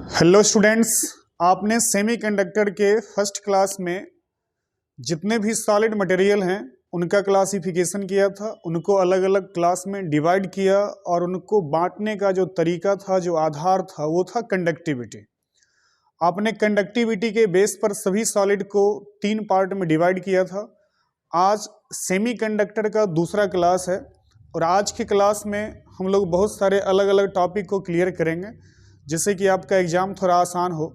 Hello students, आपने semiconductor के first class में जितने भी सॉलिड मटेरियल हैं उनका क्लासिफिकेशन किया था, उनको अलग अलग क्लास में डिवाइड किया और उनको बांटने का जो तरीका था, जो आधार था, वो था कंडक्टिविटी। आपने कंडक्टिविटी के बेस पर सभी सॉलिड को 3 पार्ट में डिवाइड किया था। आज सेमीकंडक्टर का दूसरा क्लास है और आज की क्लास में हम लोग बहुत सारे अलग अलग टॉपिक को क्लियर करेंगे जिससे कि आपका एग्जाम थोड़ा आसान हो।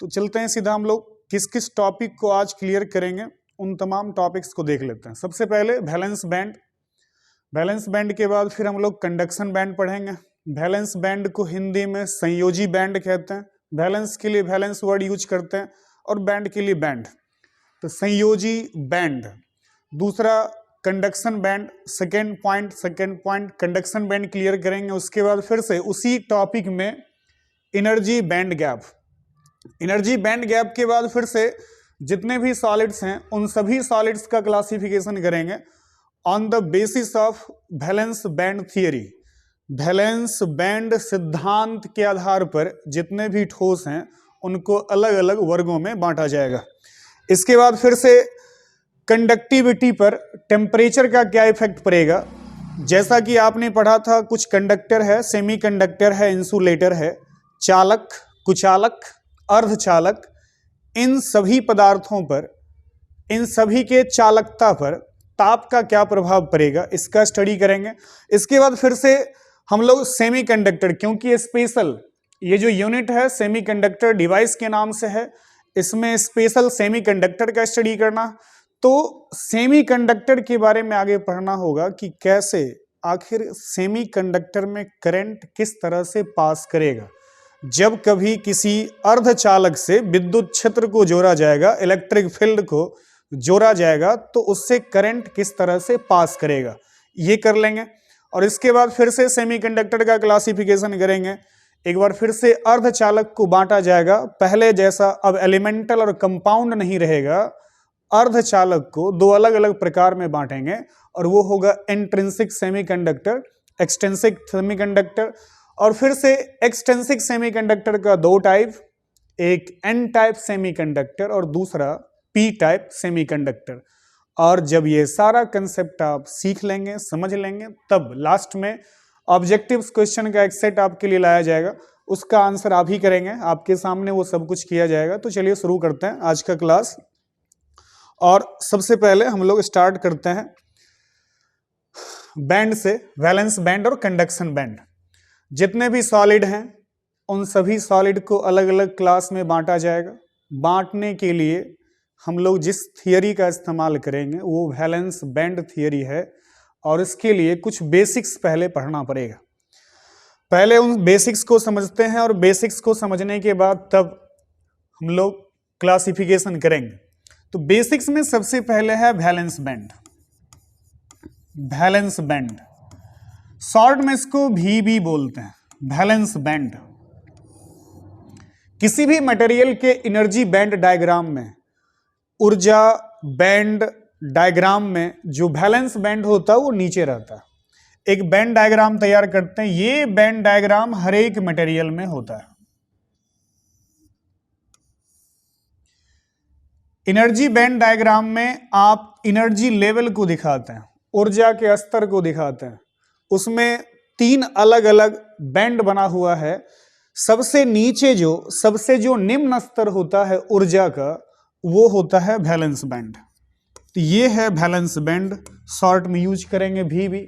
तो चलते हैं सीधा, हम लोग किस किस टॉपिक को आज क्लियर करेंगे उन तमाम टॉपिक्स को देख लेते हैं। सबसे पहले वैलेंस बैंड। वैलेंस बैंड के बाद फिर हम लोग कंडक्शन बैंड पढ़ेंगे। वैलेंस बैंड को हिंदी में संयोजी बैंड कहते हैं। वैलेंस के लिए वैलेंस वर्ड यूज करते हैं और बैंड के लिए बैंड। तो संयोजी बैंड। दूसरा conduction band, second point conduction band clear करेंगे। उसके बाद फिर से उसी टॉपिक में energy band gap. Energy band gap के बाद फिर से जितने भी सॉलिड्स हैं उन सभी सॉलिड्स का क्लासिफिकेशन करेंगे on the basis of valence band theory. Valence band सिद्धांत के आधार पर जितने भी ठोस हैं उनको अलग अलग वर्गों में बांटा जाएगा। इसके बाद फिर से कंडक्टिविटी पर टेम्परेचर का क्या इफेक्ट पड़ेगा। जैसा कि आपने पढ़ा था, कुछ कंडक्टर है, सेमीकंडक्टर है, इंसुलेटर है, चालक, कुचालक, अर्धचालक, इन सभी पदार्थों पर, इन सभी के चालकता पर ताप का क्या प्रभाव पड़ेगा, इसका स्टडी करेंगे। इसके बाद फिर से हम लोग सेमीकंडक्टर, क्योंकि स्पेशल ये जो यूनिट है सेमीकंडक्टर डिवाइस के नाम से है, इसमें स्पेशल सेमीकंडक्टर का स्टडी करना। तो सेमीकंडक्टर के बारे में आगे पढ़ना होगा कि कैसे आखिर सेमीकंडक्टर में करंट किस तरह से पास करेगा। जब कभी किसी अर्धचालक से विद्युत क्षेत्र को जोड़ा जाएगा, इलेक्ट्रिक फील्ड को जोड़ा जाएगा, तो उससे करंट किस तरह से पास करेगा, ये कर लेंगे। और इसके बाद फिर से सेमीकंडक्टर का क्लासिफिकेशन करेंगे। एक बार फिर से अर्धचालक को बांटा जाएगा, पहले जैसा अब एलिमेंटल और कंपाउंड नहीं रहेगा। अर्धचालक को 2 अलग अलग प्रकार में बांटेंगे और वो होगा इंट्रिंसिक सेमीकंडक्टर, एक्सट्रिंसिक सेमीकंडक्टर। और फिर से एक्सट्रिंसिक सेमीकंडक्टर का 2 टाइप, एक एन टाइप सेमीकंडक्टर और दूसरा पी टाइप सेमीकंडक्टर। और जब ये सारा कंसेप्ट आप सीख लेंगे, समझ लेंगे, तब लास्ट में ऑब्जेक्टिव्स क्वेश्चन का एक सेट आपके लिए लाया जाएगा, उसका आंसर आप ही करेंगे, आपके सामने वो सब कुछ किया जाएगा। तो चलिए शुरू करते हैं आज का क्लास। और सबसे पहले हम लोग स्टार्ट करते हैं बैंड से, वैलेंस बैंड और कंडक्शन बैंड। जितने भी सॉलिड हैं उन सभी सॉलिड को अलग अलग क्लास में बांटा जाएगा। बांटने के लिए हम लोग जिस थियरी का इस्तेमाल करेंगे वो वैलेंस बैंड थियरी है और इसके लिए कुछ बेसिक्स पहले पढ़ना पड़ेगा। पहले उन बेसिक्स को समझते हैं और बेसिक्स को समझने के बाद तब हम लोग क्लासिफिकेशन करेंगे। तो बेसिक्स में सबसे पहले है valence band. Valence band, short में इसको भी बोलते हैं, वैलेंस बैंड। किसी भी मटेरियल के एनर्जी बैंड डायग्राम में, ऊर्जा बैंड डायग्राम में जो वैलेंस बैंड होता है वो नीचे रहता है। एक बैंड डायग्राम तैयार करते हैं, ये बैंड डायग्राम हर एक मटेरियल में होता है। एनर्जी बैंड डायग्राम में आप एनर्जी लेवल को दिखाते हैं, ऊर्जा के स्तर को दिखाते हैं। उसमें 3 अलग अलग बैंड बना हुआ है। सबसे नीचे सबसे जो निम्न स्तर होता है ऊर्जा का, वो होता है वैलेंस बैंड। तो ये है वैलेंस बैंड, शॉर्ट में यूज करेंगे भी।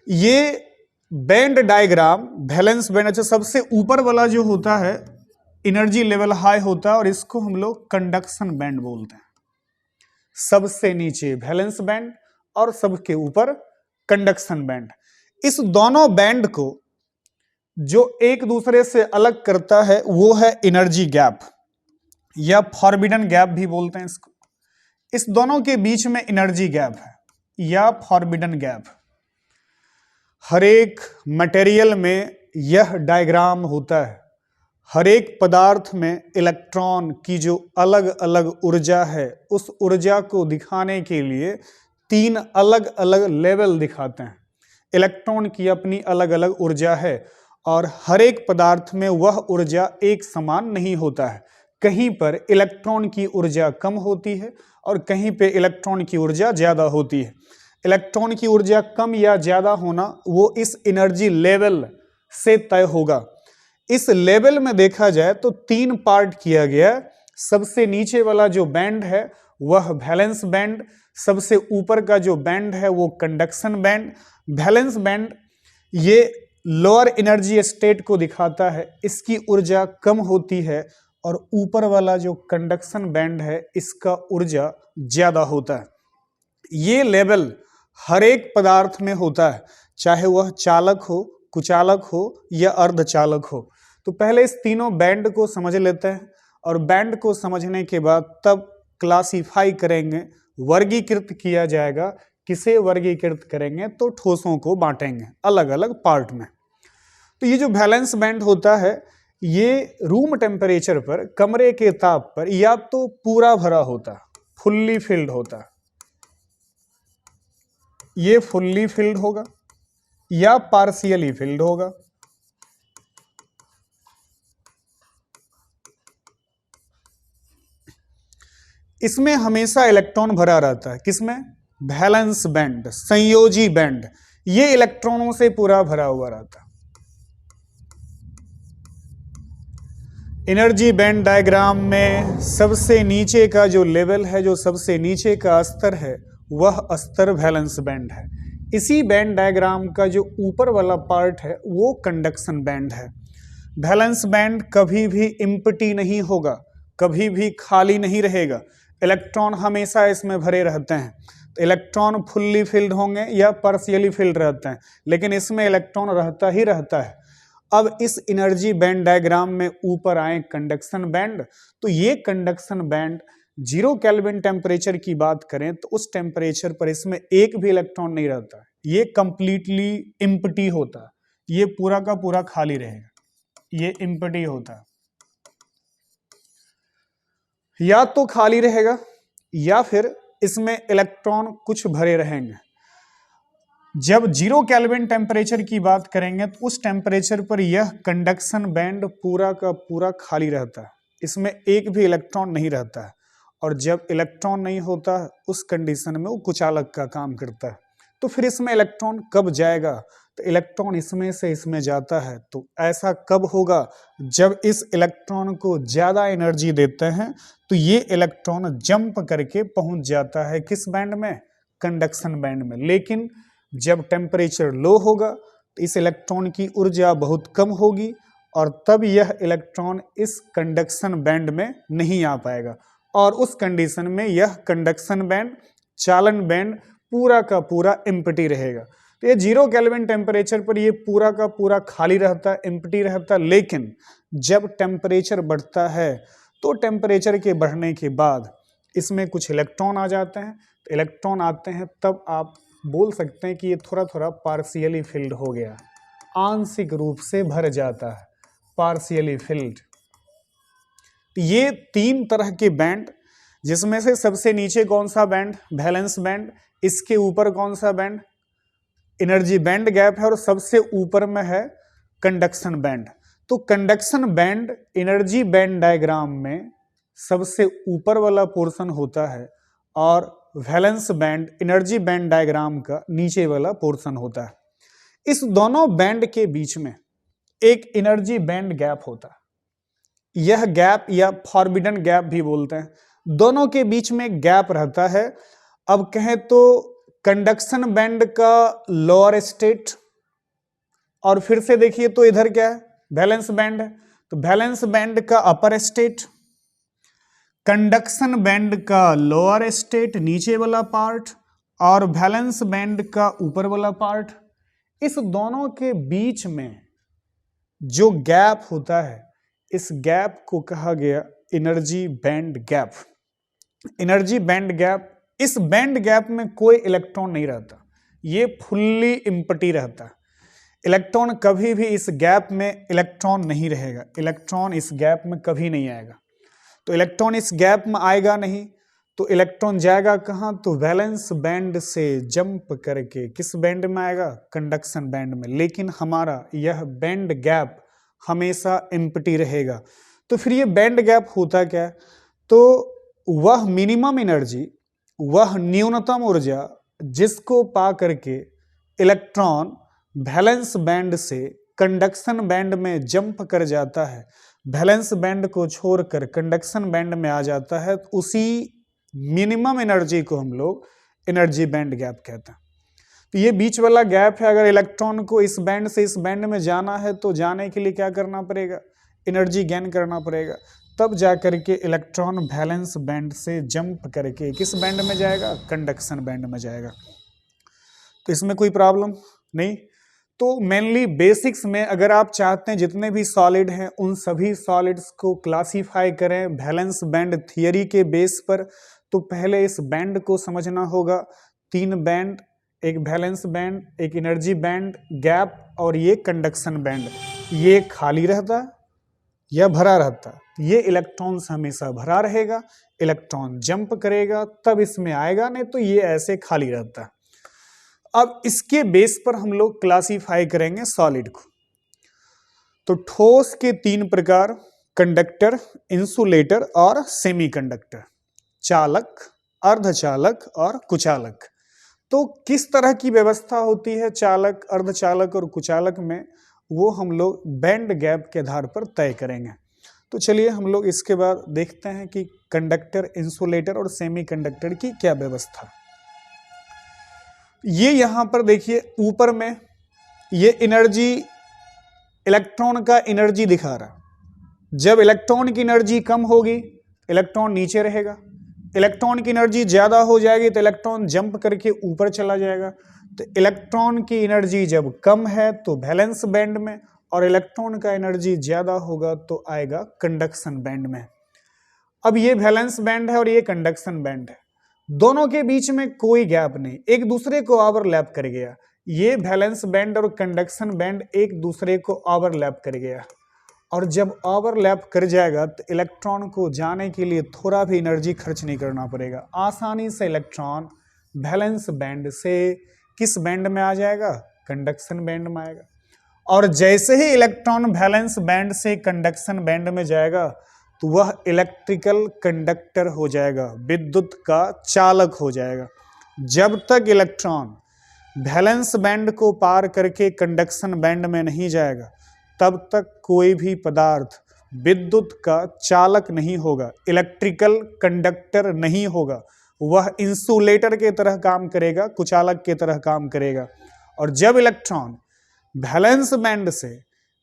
ये बैंड डायग्राम वैलेंस बैंड, अच्छा सबसे ऊपर वाला जो होता है एनर्जी लेवल हाई होता है और इसको हम लोग कंडक्शन बैंड बोलते हैं। सबसे नीचे वैलेंस बैंड और सबके ऊपर कंडक्शन बैंड। इस दोनों बैंड को जो एक दूसरे से अलग करता है वो है एनर्जी गैप या फॉरबिडन गैप भी बोलते हैं इसको। इस दोनों के बीच में एनर्जी गैप है या फॉरबिडन गैप। हर एक मटेरियल में यह डायग्राम होता है। हर एक पदार्थ में इलेक्ट्रॉन की जो अलग अलग ऊर्जा है, उस ऊर्जा को दिखाने के लिए 3 अलग अलग लेवल दिखाते हैं। इलेक्ट्रॉन की अपनी अलग अलग ऊर्जा है और हर एक पदार्थ में वह ऊर्जा एक समान नहीं होता है। कहीं पर इलेक्ट्रॉन की ऊर्जा कम होती है और कहीं पे इलेक्ट्रॉन की ऊर्जा ज्यादा होती है। इलेक्ट्रॉन की ऊर्जा कम या ज्यादा होना वो इस एनर्जी लेवल से तय होगा। इस लेवल में देखा जाए तो 3 पार्ट किया गया। सबसे नीचे वाला जो बैंड है वह वैलेंस बैंड, सबसे ऊपर का जो बैंड है वो कंडक्शन बैंड। वैलेंस बैंड ये लोअर एनर्जी स्टेट को दिखाता है, इसकी ऊर्जा कम होती है, और ऊपर वाला जो कंडक्शन बैंड है इसका ऊर्जा ज्यादा होता है। ये लेवल हर एक पदार्थ में होता है, चाहे वह चालक हो, कुचालक हो या अर्धचालक हो। तो पहले इस तीनों बैंड को समझ लेते हैं और बैंड को समझने के बाद तब क्लासिफाई करेंगे, वर्गीकृत किया जाएगा। किसे वर्गीकृत करेंगे? तो ठोसों को बांटेंगे अलग अलग पार्ट में। तो ये जो वैलेंस बैंड होता है ये रूम टेम्परेचर पर, कमरे के ताप पर या तो पूरा भरा होता है, फुल्ली फिल्ड होता है, ये फुल्ली फिल्ड होगा या पार्शियली फिल्ड होगा। इसमें हमेशा इलेक्ट्रॉन भरा रहता है। किसमें? वैलेंस बैंड, संयोजी बैंड, ये इलेक्ट्रॉनों से पूरा भरा हुआ रहता है। एनर्जी बैंड डायग्राम में सबसे नीचे का जो लेवल है, जो सबसे नीचे का स्तर है, वह स्तर वैलेंस बैंड है। इसी बैंड डायग्राम का जो ऊपर वाला पार्ट है वो कंडक्शन बैंड है। वैलेंस बैंड कभी भी एम्प्टी नहीं होगा, कभी भी खाली नहीं रहेगा, इलेक्ट्रॉन हमेशा इसमें भरे रहते हैं। तो इलेक्ट्रॉन फुल्ली फिल्ड होंगे या पार्शियली फिल्ड रहते हैं, लेकिन इसमें इलेक्ट्रॉन रहता ही रहता है। अब इस एनर्जी बैंड डायग्राम में ऊपर आए कंडक्शन बैंड, तो ये कंडक्शन बैंड 0 केल्विन टेम्परेचर की बात करें तो उस टेम्परेचर पर इसमें एक भी इलेक्ट्रॉन नहीं रहता है, ये कंप्लीटली एम्प्टी होता है, ये पूरा का पूरा खाली रहेगा, ये एम्प्टी होता है। या तो खाली रहेगा या फिर इसमें इलेक्ट्रॉन कुछ भरे रहेंगे। जब 0 केल्विन टेम्परेचर की बात करेंगे तो उस टेम्परेचर पर यह कंडक्शन बैंड पूरा का पूरा खाली रहता है, इसमें एक भी इलेक्ट्रॉन नहीं रहता है। और जब इलेक्ट्रॉन नहीं होता उस कंडीशन में वो कुचालक का काम करता है। तो फिर इसमें इलेक्ट्रॉन कब जाएगा? तो इलेक्ट्रॉन इसमें से इसमें जाता है। तो ऐसा कब होगा? जब इस इलेक्ट्रॉन को ज्यादा एनर्जी देते हैं तो ये इलेक्ट्रॉन जंप करके पहुंच जाता है किस बैंड में? कंडक्शन बैंड में। लेकिन जब टेम्परेचर लो होगा तो इस इलेक्ट्रॉन की ऊर्जा बहुत कम होगी और तब यह इलेक्ट्रॉन इस कंडक्शन बैंड में नहीं आ पाएगा, और उस कंडीशन में यह कंडक्शन बैंड, चालन बैंड पूरा का पूरा एम्प्टी रहेगा। तो ये 0 केल्विन टेम्परेचर पर ये पूरा का पूरा खाली रहता है, एम्प्टी रहता है। लेकिन जब टेम्परेचर बढ़ता है तो टेम्परेचर के बढ़ने के बाद इसमें कुछ इलेक्ट्रॉन आ जाते हैं। तो इलेक्ट्रॉन आते हैं तब आप बोल सकते हैं कि ये थोड़ा थोड़ा पार्शियली फिल्ड हो गया, आंशिक रूप से भर जाता है, पार्शियली फिल्ड। ये 3 तरह के बैंड, जिसमें से सबसे नीचे कौन सा बैंड? Valence band. इसके ऊपर कौन सा बैंड? एनर्जी बैंड गैप है, और सबसे ऊपर में है कंडक्शन बैंड। तो conduction band energy band diagram में सबसे ऊपर वाला पोर्शन होता है और valence band energy band diagram का नीचे वाला पोर्शन होता है। इस दोनों बैंड के बीच में एक एनर्जी बैंड गैप होता है। यह गैप या फॉरबिडन गैप भी बोलते हैं, दोनों के बीच में गैप रहता है। अब कहें तो कंडक्शन बैंड का लोअर स्टेट, और फिर से देखिए तो इधर क्या है? वैलेंस बैंड है। तो वैलेंस बैंड का अपर स्टेट, कंडक्शन बैंड का लोअर स्टेट नीचे वाला पार्ट, और वैलेंस बैंड का ऊपर वाला पार्ट। इस दोनों के बीच में जो गैप होता है, इस गैप को कहा गया energy band gap. Energy band gap, इस बैंड गैप में कोई इलेक्ट्रॉन नहीं रहता, ये फुल्ली एम्प्टी रहता है। इलेक्ट्रॉन कभी भी इस गैप में इलेक्ट्रॉन नहीं रहेगा, इलेक्ट्रॉन इस गैप में कभी नहीं आएगा। तो इलेक्ट्रॉन इस गैप में आएगा नहीं, तो इलेक्ट्रॉन जाएगा कहाँ, तो वैलेंस बैंड से जंप करके किस बैंड में आएगा, कंडक्शन बैंड में। लेकिन हमारा यह बैंड गैप हमेशा एम्प्टी रहेगा। तो फिर ये बैंड गैप होता क्या है, तो वह मिनिमम एनर्जी, वह न्यूनतम ऊर्जा जिसको पा करके इलेक्ट्रॉन वैलेंस बैंड से कंडक्शन बैंड में जंप कर जाता है, वैलेंस बैंड को छोड़कर कंडक्शन बैंड में आ जाता है, तो उसी मिनिमम एनर्जी को हम लोग एनर्जी बैंड गैप कहते हैं। तो ये बीच वाला गैप है। अगर इलेक्ट्रॉन को इस बैंड से इस बैंड में जाना है तो जाने के लिए क्या करना पड़ेगा, एनर्जी गेन करना पड़ेगा, तब जा करके इलेक्ट्रॉन वैलेंस बैंड से जंप करके किस बैंड में जाएगा, कंडक्शन बैंड में जाएगा। तो इसमें कोई प्रॉब्लम नहीं। तो मेनली बेसिक्स में अगर आप चाहते हैं जितने भी सॉलिड हैं उन सभी सॉलिड्स को क्लासीफाई करें वैलेंस बैंड थियरी के बेस पर, तो पहले इस बैंड को समझना होगा। 3 बैंड, एक वैलेंस बैंड, एक एनर्जी बैंड गैप और ये कंडक्शन बैंड। ये खाली रहता या भरा रहता, ये इलेक्ट्रॉन से हमेशा भरा रहेगा, इलेक्ट्रॉन जंप करेगा तब इसमें आएगा, नहीं तो ये ऐसे खाली रहता है। अब इसके बेस पर हम लोग क्लासीफाई करेंगे सॉलिड को। तो ठोस के 3 प्रकार, कंडक्टर, इंसुलेटर और सेमीकंडक्टर, चालक, अर्धचालक और कुचालक। तो किस तरह की व्यवस्था होती है चालक, अर्धचालक और कुचालक में, वो हम लोग बैंड गैप के आधार पर तय करेंगे। तो चलिए हम लोग इसके बाद देखते हैं कि कंडक्टर, इंसुलेटर और सेमीकंडक्टर की क्या व्यवस्था। ये यहां पर देखिए ऊपर में ये एनर्जी, इलेक्ट्रॉन का एनर्जी दिखा रहा। जब इलेक्ट्रॉन की एनर्जी कम होगी इलेक्ट्रॉन नीचे रहेगा, इलेक्ट्रॉन की एनर्जी ज्यादा हो जाएगी तो इलेक्ट्रॉन जंप करके ऊपर चला जाएगा। तो इलेक्ट्रॉन की एनर्जी जब कम है तो वैलेंस बैंड में, और इलेक्ट्रॉन का एनर्जी ज्यादा होगा तो आएगा कंडक्शन बैंड में। अब ये वैलेंस बैंड है और ये कंडक्शन बैंड है, दोनों के बीच में कोई गैप नहीं, एक दूसरे को ओवरलैप कर गया। ये वैलेंस बैंड और कंडक्शन बैंड एक दूसरे को ओवरलैप कर गया, और जब ओवरलैप कर जाएगा तो इलेक्ट्रॉन को जाने के लिए थोड़ा भी एनर्जी खर्च नहीं करना पड़ेगा। आसानी से इलेक्ट्रॉन वैलेंस बैंड से किस बैंड में आ जाएगा, कंडक्शन बैंड में आएगा। और जैसे ही इलेक्ट्रॉन वैलेंस बैंड से कंडक्शन बैंड में जाएगा तो वह इलेक्ट्रिकल कंडक्टर हो जाएगा, विद्युत का चालक हो जाएगा। जब तक इलेक्ट्रॉन वैलेंस बैंड को पार करके कंडक्शन बैंड में नहीं जाएगा तब तक कोई भी पदार्थ विद्युत का चालक नहीं होगा, इलेक्ट्रिकल कंडक्टर नहीं होगा, वह इंसुलेटर के तरह काम करेगा, कुचालक के तरह काम करेगा। और जब इलेक्ट्रॉन वैलेंस बैंड से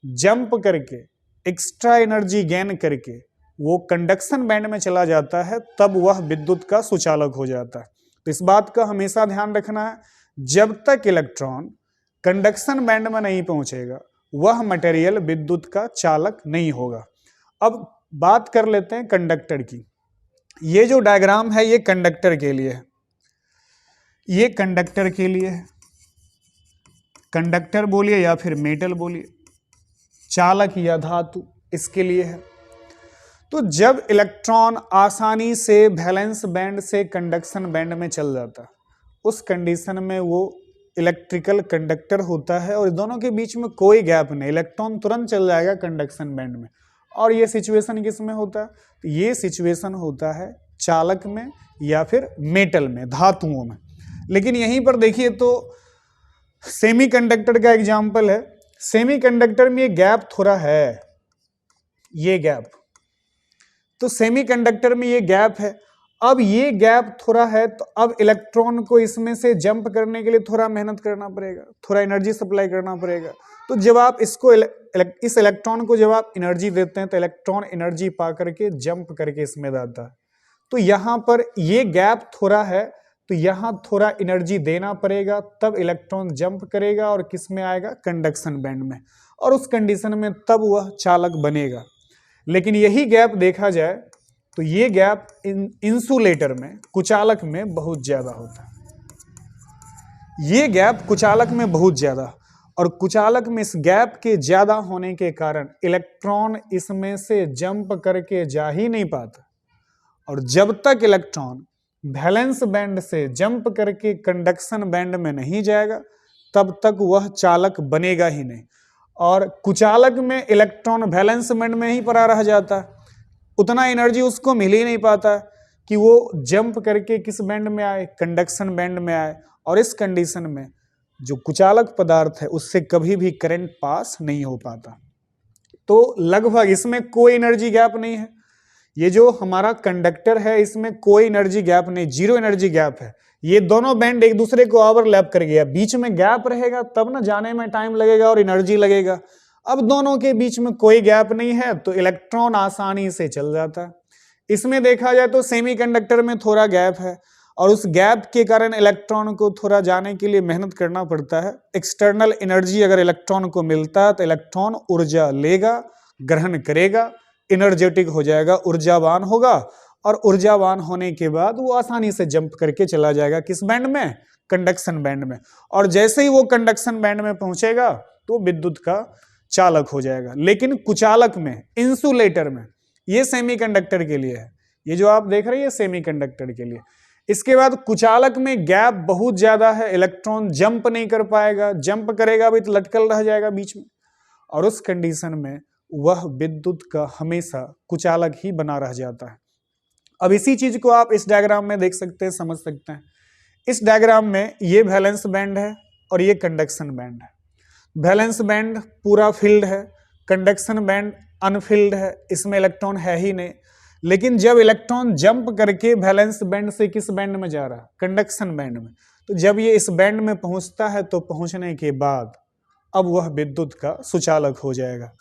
जंप करके एक्स्ट्रा एनर्जी गेन करके वो कंडक्शन बैंड में चला जाता है तब वह विद्युत का सुचालक हो जाता है। तो इस बात का हमेशा ध्यान रखना है, जब तक इलेक्ट्रॉन कंडक्शन बैंड में नहीं पहुंचेगा वह मटेरियल विद्युत का चालक नहीं होगा। अब बात कर लेते हैं कंडक्टर की। ये जो डायग्राम है ये कंडक्टर के लिए है, ये कंडक्टर के लिए है, कंडक्टर बोलिए या फिर मेटल बोलिए, चालक या धातु इसके लिए है। तो जब इलेक्ट्रॉन आसानी से वैलेंस बैंड से कंडक्शन बैंड में चल जाता है उस कंडीशन में वो इलेक्ट्रिकल कंडक्टर होता है, और दोनों के बीच में कोई गैप नहीं, इलेक्ट्रॉन तुरंत चल जाएगा कंडक्शन बैंड में। और ये सिचुएशन किस में होता है, तो ये सिचुएशन होता है चालक में या फिर मेटल में, धातुओं में। लेकिन यहीं पर देखिए तो सेमीकंडक्टर का एग्जाम्पल है, सेमीकंडक्टर में ये गैप थोड़ा है, ये गैप, तो सेमीकंडक्टर में ये गैप है। अब ये गैप थोड़ा है तो अब इलेक्ट्रॉन को इसमें से जंप करने के लिए थोड़ा मेहनत करना पड़ेगा, थोड़ा एनर्जी सप्लाई करना पड़ेगा। तो जब आप इसको इस इलेक्ट्रॉन को जब आप एनर्जी देते हैं तो इलेक्ट्रॉन एनर्जी पा करके जंप करके इसमें जाता है। तो यहाँ पर ये गैप थोड़ा है तो यहाँ थोड़ा एनर्जी देना पड़ेगा, तब इलेक्ट्रॉन जंप करेगा और किस में आएगा, कंडक्शन बैंड में, और उस कंडीशन में तब वह चालक बनेगा। लेकिन यही गैप देखा जाए तो ये गैप इंसुलेटर में, कुचालक में बहुत ज्यादा होता है। ये गैप कुचालक में बहुत ज्यादा, और कुचालक में इस गैप के ज्यादा होने के कारण इलेक्ट्रॉन इसमें से जंप करके जा ही नहीं पाता। और जब तक इलेक्ट्रॉन वैलेंस बैंड से जंप करके कंडक्शन बैंड में नहीं जाएगा तब तक वह चालक बनेगा ही नहीं। और कुचालक में इलेक्ट्रॉन वैलेंस बैंड में ही पड़ा रह जाता है, उतना एनर्जी उसको मिल ही नहीं पाता कि वो जंप करके किस बैंड में आए, कंडक्शन बैंड में आए। और इस कंडीशन में जो कुचालक पदार्थ है उससे कभी भी करंट पास नहीं हो पाता। तो लगभग इसमें कोई एनर्जी गैप नहीं है। ये जो हमारा कंडक्टर है इसमें कोई एनर्जी गैप नहीं, जीरो एनर्जी गैप है। ये दोनों बैंड एक दूसरे को ओवरलैप कर गया, बीच में गैप रहेगा तब ना जाने में टाइम लगेगा और एनर्जी लगेगा। अब दोनों के बीच में कोई गैप नहीं है तो इलेक्ट्रॉन आसानी से चल जाता है। इसमें देखा जाए तो सेमीकंडक्टर में थोड़ा गैप है और उस गैप के कारण इलेक्ट्रॉन को थोड़ा जाने के लिए मेहनत करना पड़ता है। एक्सटर्नल एनर्जी अगर इलेक्ट्रॉन को मिलता है तो इलेक्ट्रॉन ऊर्जा लेगा, ग्रहण करेगा, एनर्जेटिक हो जाएगा, ऊर्जावान होगा और ऊर्जावान होने के बाद वो आसानी से जंप करके चला जाएगा किस बैंड में, कंडक्शन बैंड में। और जैसे ही वो कंडक्शन बैंड में पहुंचेगा तो विद्युत का चालक हो जाएगा। लेकिन कुचालक में, इंसुलेटर में, ये सेमीकंडक्टर के लिए है, ये जो आप देख रहे हैं ये सेमीकंडक्टर के लिए। इसके बाद कुचालक में गैप बहुत ज्यादा है, इलेक्ट्रॉन जंप नहीं कर पाएगा, जंप करेगा भी तो लटकल रह जाएगा बीच में, और उस कंडीशन में वह विद्युत का हमेशा कुचालक ही बना रह जाता है। अब इसी चीज को आप इस डायग्राम में देख सकते हैं, समझ सकते हैं। इस डायग्राम में ये वैलेंस बैंड है और ये कंडक्शन बैंड है। वैलेंस बैंड पूरा फिल्ड है, कंडक्शन बैंड अनफिल्ड है, इसमें इलेक्ट्रॉन है ही नहीं। लेकिन जब इलेक्ट्रॉन जंप करके वैलेंस बैंड से किस बैंड में जा रहा है, कंडक्शन बैंड में, तो जब ये इस बैंड में पहुंचता है तो पहुंचने के बाद अब वह विद्युत का सुचालक हो जाएगा।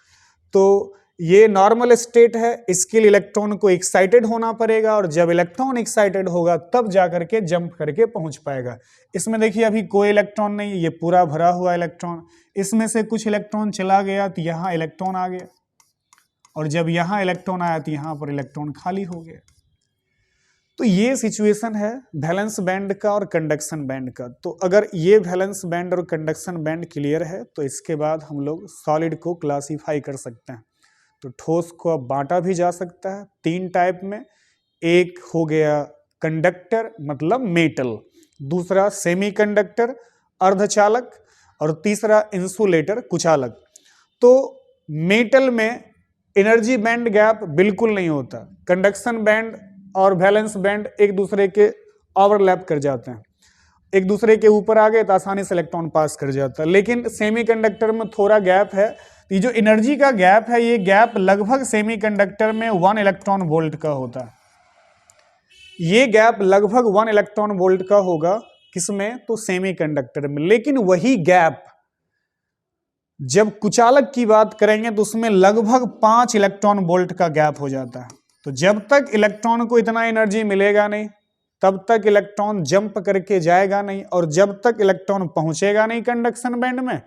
तो ये नॉर्मल स्टेट है, इसके लिए इलेक्ट्रॉन को एक्साइटेड होना पड़ेगा और जब इलेक्ट्रॉन एक्साइटेड होगा तब जाकर के जंप करके पहुंच पाएगा। इसमें देखिए अभी कोई इलेक्ट्रॉन नहीं, ये पूरा भरा हुआ इलेक्ट्रॉन, इसमें से कुछ इलेक्ट्रॉन चला गया तो यहाँ इलेक्ट्रॉन आ गया, और जब यहाँ इलेक्ट्रॉन आया तो यहाँ पर इलेक्ट्रॉन खाली हो गया। तो ये सिचुएशन है वैलेंस बैंड का और कंडक्शन बैंड का। तो अगर ये वैलेंस बैंड और कंडक्शन बैंड क्लियर है तो इसके बाद हम लोग सॉलिड को क्लासीफाई कर सकते हैं। तो ठोस को अब बांटा भी जा सकता है 3 टाइप में। एक हो गया कंडक्टर मतलब मेटल, दूसरा सेमीकंडक्टर अर्धचालक, और तीसरा इंसुलेटर कुचालक। तो मेटल में एनर्जी बैंड गैप बिल्कुल नहीं होता, कंडक्शन बैंड और वैलेंस बैंड एक दूसरे के ओवरलैप कर जाते हैं, एक दूसरे के ऊपर आ गए तो आसानी से इलेक्ट्रॉन पास कर जाता है। लेकिन सेमीकंडक्टर में थोड़ा गैप है, ये जो एनर्जी का गैप है ये गैप लगभग सेमीकंडक्टर में 1 इलेक्ट्रॉन वोल्ट का होता है। ये गैप लगभग 1 इलेक्ट्रॉन वोल्ट का होगा किसमें, तो सेमीकंडक्टर में। लेकिन वही गैप जब कुचालक की बात करेंगे तो उसमें लगभग 5 इलेक्ट्रॉन वोल्ट का गैप हो जाता है। तो जब तक इलेक्ट्रॉन को इतना एनर्जी मिलेगा नहीं तब तक इलेक्ट्रॉन जंप करके जाएगा नहीं, और जब तक इलेक्ट्रॉन पहुंचेगा नहीं कंडक्शन बैंड में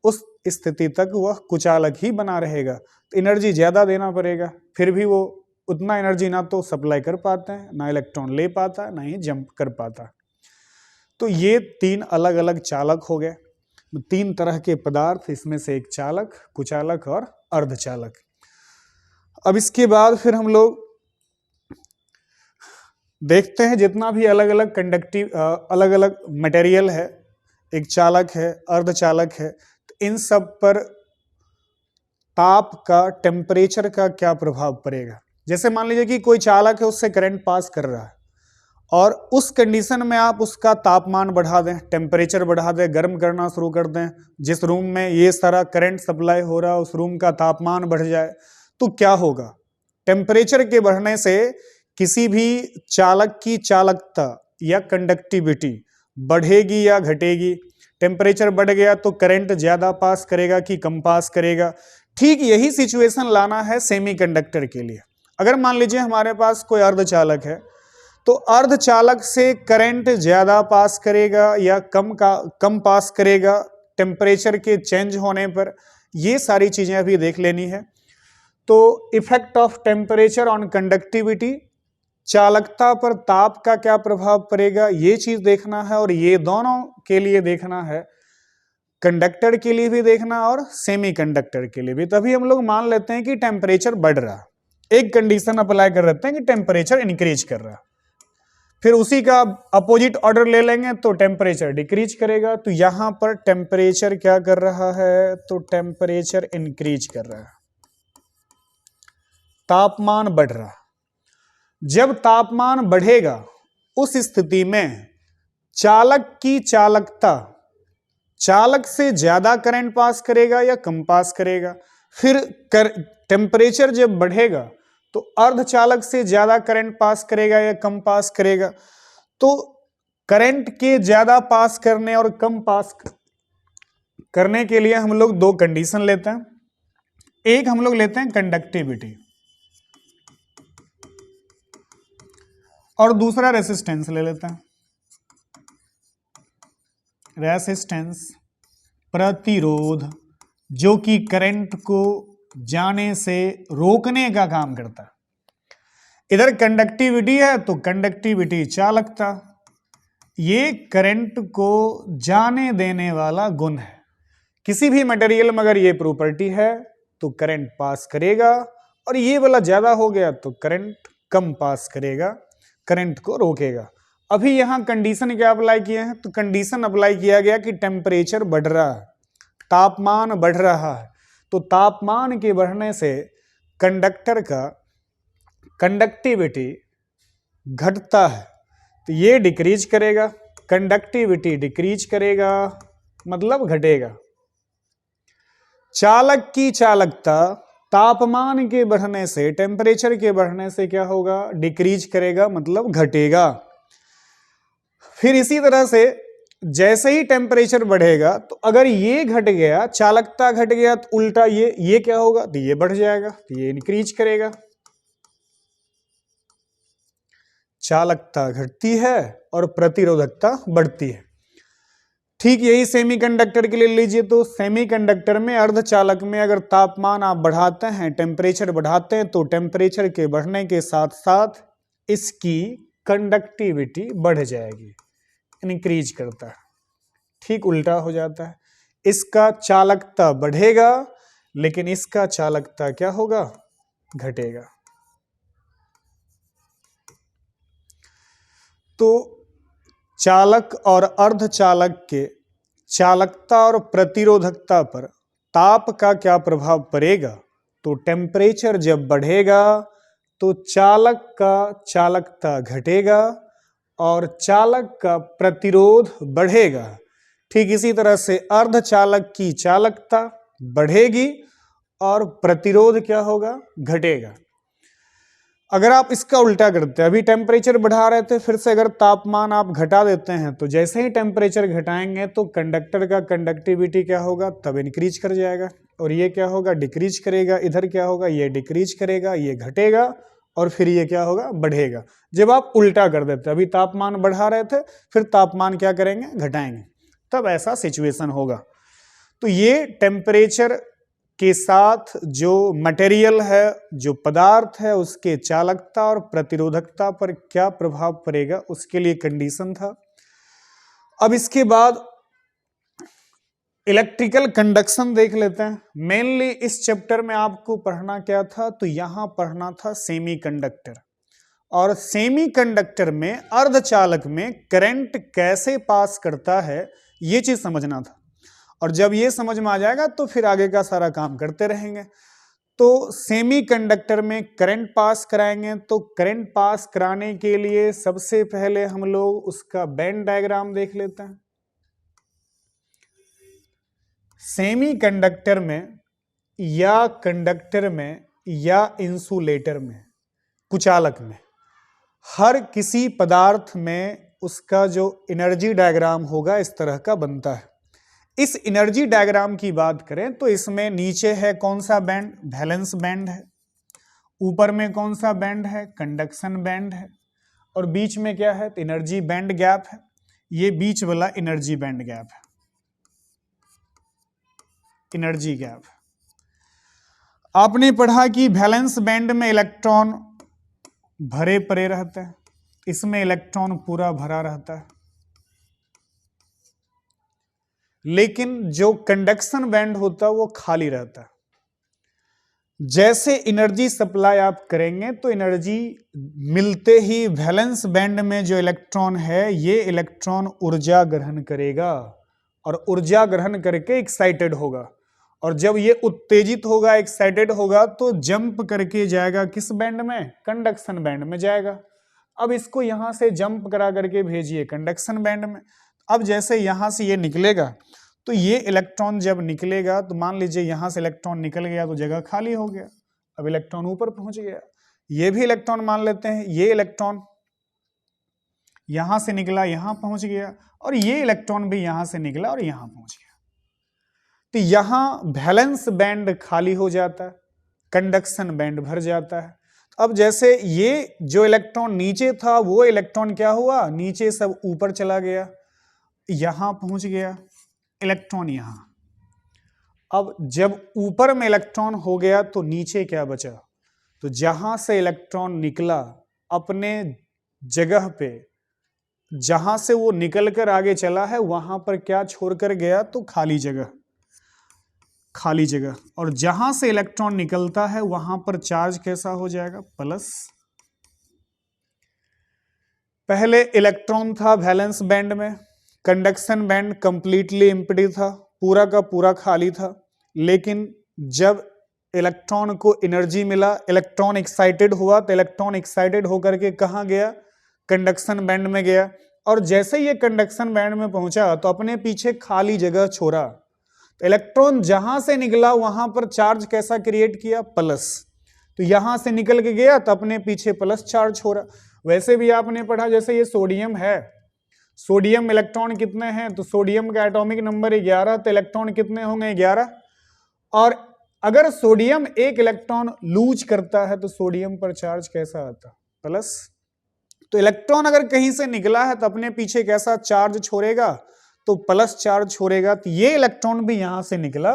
उस स्थिति तक वह कुचालक ही बना रहेगा। तो एनर्जी ज्यादा देना पड़ेगा, फिर भी वो उतना एनर्जी ना तो सप्लाई कर पाते हैं, ना इलेक्ट्रॉन ले पाता, ना ही जंप कर पाता। तो ये 3 अलग अलग चालक हो गए, 3 तरह के पदार्थ, इसमें से एक चालक, कुचालक और अर्धचालक। अब इसके बाद फिर हम लोग देखते हैं जितना भी अलग अलग कंडक्टिव अलग अलग मटेरियल है, एक चालक है, अर्धचालक है, तो इन सब पर ताप का, टेम्परेचर का क्या प्रभाव पड़ेगा। जैसे मान लीजिए कि कोई चालक है, उससे करंट पास कर रहा है और उस कंडीशन में आप उसका तापमान बढ़ा दें, टेम्परेचर बढ़ा दें, गर्म करना शुरू कर दें, जिस रूम में ये सारा करंट सप्लाई हो रहा है उस रूम का तापमान बढ़ जाए, तो क्या होगा, टेम्परेचर के बढ़ने से किसी भी चालक की चालकता या कंडक्टिविटी बढ़ेगी या घटेगी। टेम्परेचर बढ़ गया तो करंट ज्यादा पास करेगा कि कम पास करेगा। ठीक यही सिचुएशन लाना है सेमीकंडक्टर के लिए। अगर मान लीजिए हमारे पास कोई अर्धचालक है तो अर्धचालक से करंट ज्यादा पास करेगा या कम पास करेगा टेम्परेचर के चेंज होने पर, ये सारी चीजें अभी देख लेनी है। तो effect of temperature on conductivity, चालकता पर ताप का क्या प्रभाव पड़ेगा, ये चीज देखना है। और ये दोनों के लिए देखना है, कंडक्टर के लिए भी देखना और सेमीकंडक्टर के लिए भी। तभी हम लोग मान लेते हैं कि टेम्परेचर बढ़ रहा, एक कंडीशन अप्लाई कर लेते हैं कि टेम्परेचर इंक्रीज कर रहा। फिर उसी का अपोजिट ऑर्डर ले लेंगे तो टेम्परेचर डिक्रीज करेगा। तो यहां पर टेम्परेचर क्या कर रहा है, तो टेम्परेचर इंक्रीज कर रहा है, तापमान बढ़ रहा। जब तापमान बढ़ेगा उस स्थिति में चालक की चालकता चालक से ज्यादा करंट पास करेगा या कम पास करेगा। फिर टेम्परेचर जब बढ़ेगा तो अर्धचालक से ज्यादा करंट पास करेगा या कम पास करेगा। तो करंट के ज्यादा पास करने और कम पास करने के लिए हम लोग दो कंडीशन लेते हैं। एक हम लोग लेते हैं कंडक्टिविटी और दूसरा रेसिस्टेंस ले लेते हैं। रेसिस्टेंस प्रतिरोध, जो कि करंट को जाने से रोकने का काम करता है। इधर कंडक्टिविटी है तो कंडक्टिविटी चालकता, ये करंट को जाने देने वाला गुण है। किसी भी मटेरियल में अगर ये प्रॉपर्टी है तो करंट पास करेगा, और ये वाला ज्यादा हो गया तो करंट कम पास करेगा, करंट को रोकेगा। अभी यहां कंडीशन क्या अप्लाई किए हैं, तो कंडीशन अप्लाई किया गया कि टेम्परेचर बढ़ रहा है, तापमान बढ़ रहा है। तो तापमान के बढ़ने से कंडक्टर का कंडक्टिविटी घटता है, तो ये डिक्रीज करेगा, कंडक्टिविटी डिक्रीज करेगा मतलब घटेगा। चालक की चालकता तापमान के बढ़ने से, टेम्परेचर के बढ़ने से क्या होगा, डिक्रीज करेगा मतलब घटेगा। फिर इसी तरह से जैसे ही टेम्परेचर बढ़ेगा तो अगर ये घट गया, चालकता घट गया, तो उल्टा ये क्या होगा, तो ये बढ़ जाएगा, तो ये इंक्रीज करेगा। चालकता घटती है और प्रतिरोधकता बढ़ती है। ठीक यही सेमीकंडक्टर के लिए लीजिए। तो सेमीकंडक्टर में अर्धचालक में अगर तापमान आप बढ़ाते हैं, टेम्परेचर बढ़ाते हैं, तो टेम्परेचर के बढ़ने के साथ साथ इसकी कंडक्टिविटी बढ़ जाएगी, इंक्रीज करता है। ठीक उल्टा हो जाता है, इसका चालकता बढ़ेगा लेकिन इसका चालकता क्या होगा, घटेगा। तो चालक और अर्धचालक के चालकता और प्रतिरोधकता पर ताप का क्या प्रभाव पड़ेगा, तो टेम्परेचर जब बढ़ेगा तो चालक का चालकता घटेगा और चालक का प्रतिरोध बढ़ेगा। ठीक इसी तरह से अर्धचालक की चालकता बढ़ेगी और प्रतिरोध क्या होगा, घटेगा। अगर आप इसका उल्टा करते हैं, अभी टेम्परेचर बढ़ा रहे थे, फिर से अगर तापमान आप घटा देते हैं, तो जैसे ही टेम्परेचर घटाएंगे तो कंडक्टर का कंडक्टिविटी क्या होगा, तब इंक्रीज कर जाएगा, और ये क्या होगा, डिक्रीज करेगा। इधर क्या होगा, ये डिक्रीज करेगा, ये घटेगा, और फिर ये क्या होगा, बढ़ेगा। जब आप उल्टा कर देते, अभी तापमान बढ़ा रहे थे, फिर तापमान क्या करेंगे, घटाएंगे, तब ऐसा सिचुएशन होगा। तो ये टेम्परेचर के साथ जो मटेरियल है, जो पदार्थ है, उसके चालकता और प्रतिरोधकता पर क्या प्रभाव पड़ेगा, उसके लिए कंडीशन था। अब इसके बाद इलेक्ट्रिकल कंडक्शन देख लेते हैं। मेनली इस चैप्टर में आपको पढ़ना क्या था, तो यहां पढ़ना था सेमीकंडक्टर, और सेमीकंडक्टर में अर्धचालक में करंट कैसे पास करता है, ये चीज समझना था। और जब ये समझ में आ जाएगा तो फिर आगे का सारा काम करते रहेंगे। तो सेमीकंडक्टर में करंट पास कराएंगे, तो करंट पास कराने के लिए सबसे पहले हम लोग उसका बेन डायग्राम देख लेते हैं। सेमीकंडक्टर में या कंडक्टर में या इंसुलेटर में, कुचालक में, हर किसी पदार्थ में उसका जो एनर्जी डायग्राम होगा इस तरह का बनता है। इस एनर्जी डायग्राम की बात करें तो इसमें नीचे है कौन सा बैंड, वैलेंस बैंड है, ऊपर में कौन सा बैंड है, कंडक्शन बैंड है, और बीच में क्या है, तो एनर्जी बैंड गैप है। ये बीच वाला एनर्जी बैंड गैप है, एनर्जी गैप। आपने पढ़ा कि वैलेंस बैंड में इलेक्ट्रॉन भरे पड़े रहते हैं, इसमें इलेक्ट्रॉन पूरा भरा रहता है। लेकिन जो कंडक्शन बैंड होता है वो खाली रहता है। जैसे एनर्जी सप्लाई आप करेंगे तो एनर्जी मिलते ही वैलेंस बैंड में जो इलेक्ट्रॉन है ये इलेक्ट्रॉन ऊर्जा ग्रहण करेगा और ऊर्जा ग्रहण करके एक्साइटेड होगा, और जब ये उत्तेजित होगा, एक्साइटेड होगा, तो जंप करके जाएगा किस बैंड में? कंडक्शन बैंड में जाएगा। अब इसको यहां से जंप करा करके भेजिए कंडक्शन बैंड में। अब जैसे यहां से ये निकलेगा तो ये इलेक्ट्रॉन जब निकलेगा तो मान लीजिए यहां से इलेक्ट्रॉन निकल गया तो जगह खाली हो गया, अब इलेक्ट्रॉन ऊपर पहुंच गया। ये भी इलेक्ट्रॉन मान लेते हैं, ये इलेक्ट्रॉन यहां से निकला यहां पहुंच गया, और ये इलेक्ट्रॉन भी यहां से निकला और यहां पहुंच गया। तो यहां वैलेंस बैंड खाली हो जाता है, कंडक्शन बैंड भर जाता है। अब जैसे ये जो इलेक्ट्रॉन नीचे था वो इलेक्ट्रॉन क्या हुआ? नीचे सब ऊपर चला गया, यहां पहुंच गया इलेक्ट्रॉन यहां। अब जब ऊपर में इलेक्ट्रॉन हो गया तो नीचे क्या बचा? तो जहां से इलेक्ट्रॉन निकला अपने जगह पे, जहां से वो निकलकर आगे चला है वहां पर क्या छोड़कर गया? तो खाली जगह, खाली जगह। और जहां से इलेक्ट्रॉन निकलता है वहां पर चार्ज कैसा हो जाएगा? प्लस। पहले इलेक्ट्रॉन था वैलेंस बैंड में, कंडक्शन बैंड कंप्लीटली एम्प्टी था, पूरा का पूरा खाली था। लेकिन जब इलेक्ट्रॉन को एनर्जी मिला, इलेक्ट्रॉन एक्साइटेड हुआ, तो इलेक्ट्रॉन एक्साइटेड होकर के कहां गया? कंडक्शन बैंड में गया। और जैसे ये कंडक्शन बैंड में पहुंचा तो अपने पीछे खाली जगह छोड़ा, तो इलेक्ट्रॉन जहां से निकला वहां पर चार्ज कैसा क्रिएट किया? प्लस। तो यहां से निकल के गया तो अपने पीछे प्लस चार्ज छोड़ा। वैसे भी आपने पढ़ा, जैसे ये सोडियम है, सोडियम इलेक्ट्रॉन कितने हैं? तो सोडियम का एटॉमिक नंबर 11, तो इलेक्ट्रॉन कितने होंगे? 11। और अगर सोडियम एक इलेक्ट्रॉन लूज करता है तो सोडियम पर चार्ज कैसा आता? प्लस। तो इलेक्ट्रॉन अगर कहीं से निकला है तो अपने पीछे कैसा चार्ज छोड़ेगा? तो प्लस चार्ज छोड़ेगा। तो ये इलेक्ट्रॉन भी यहां से निकला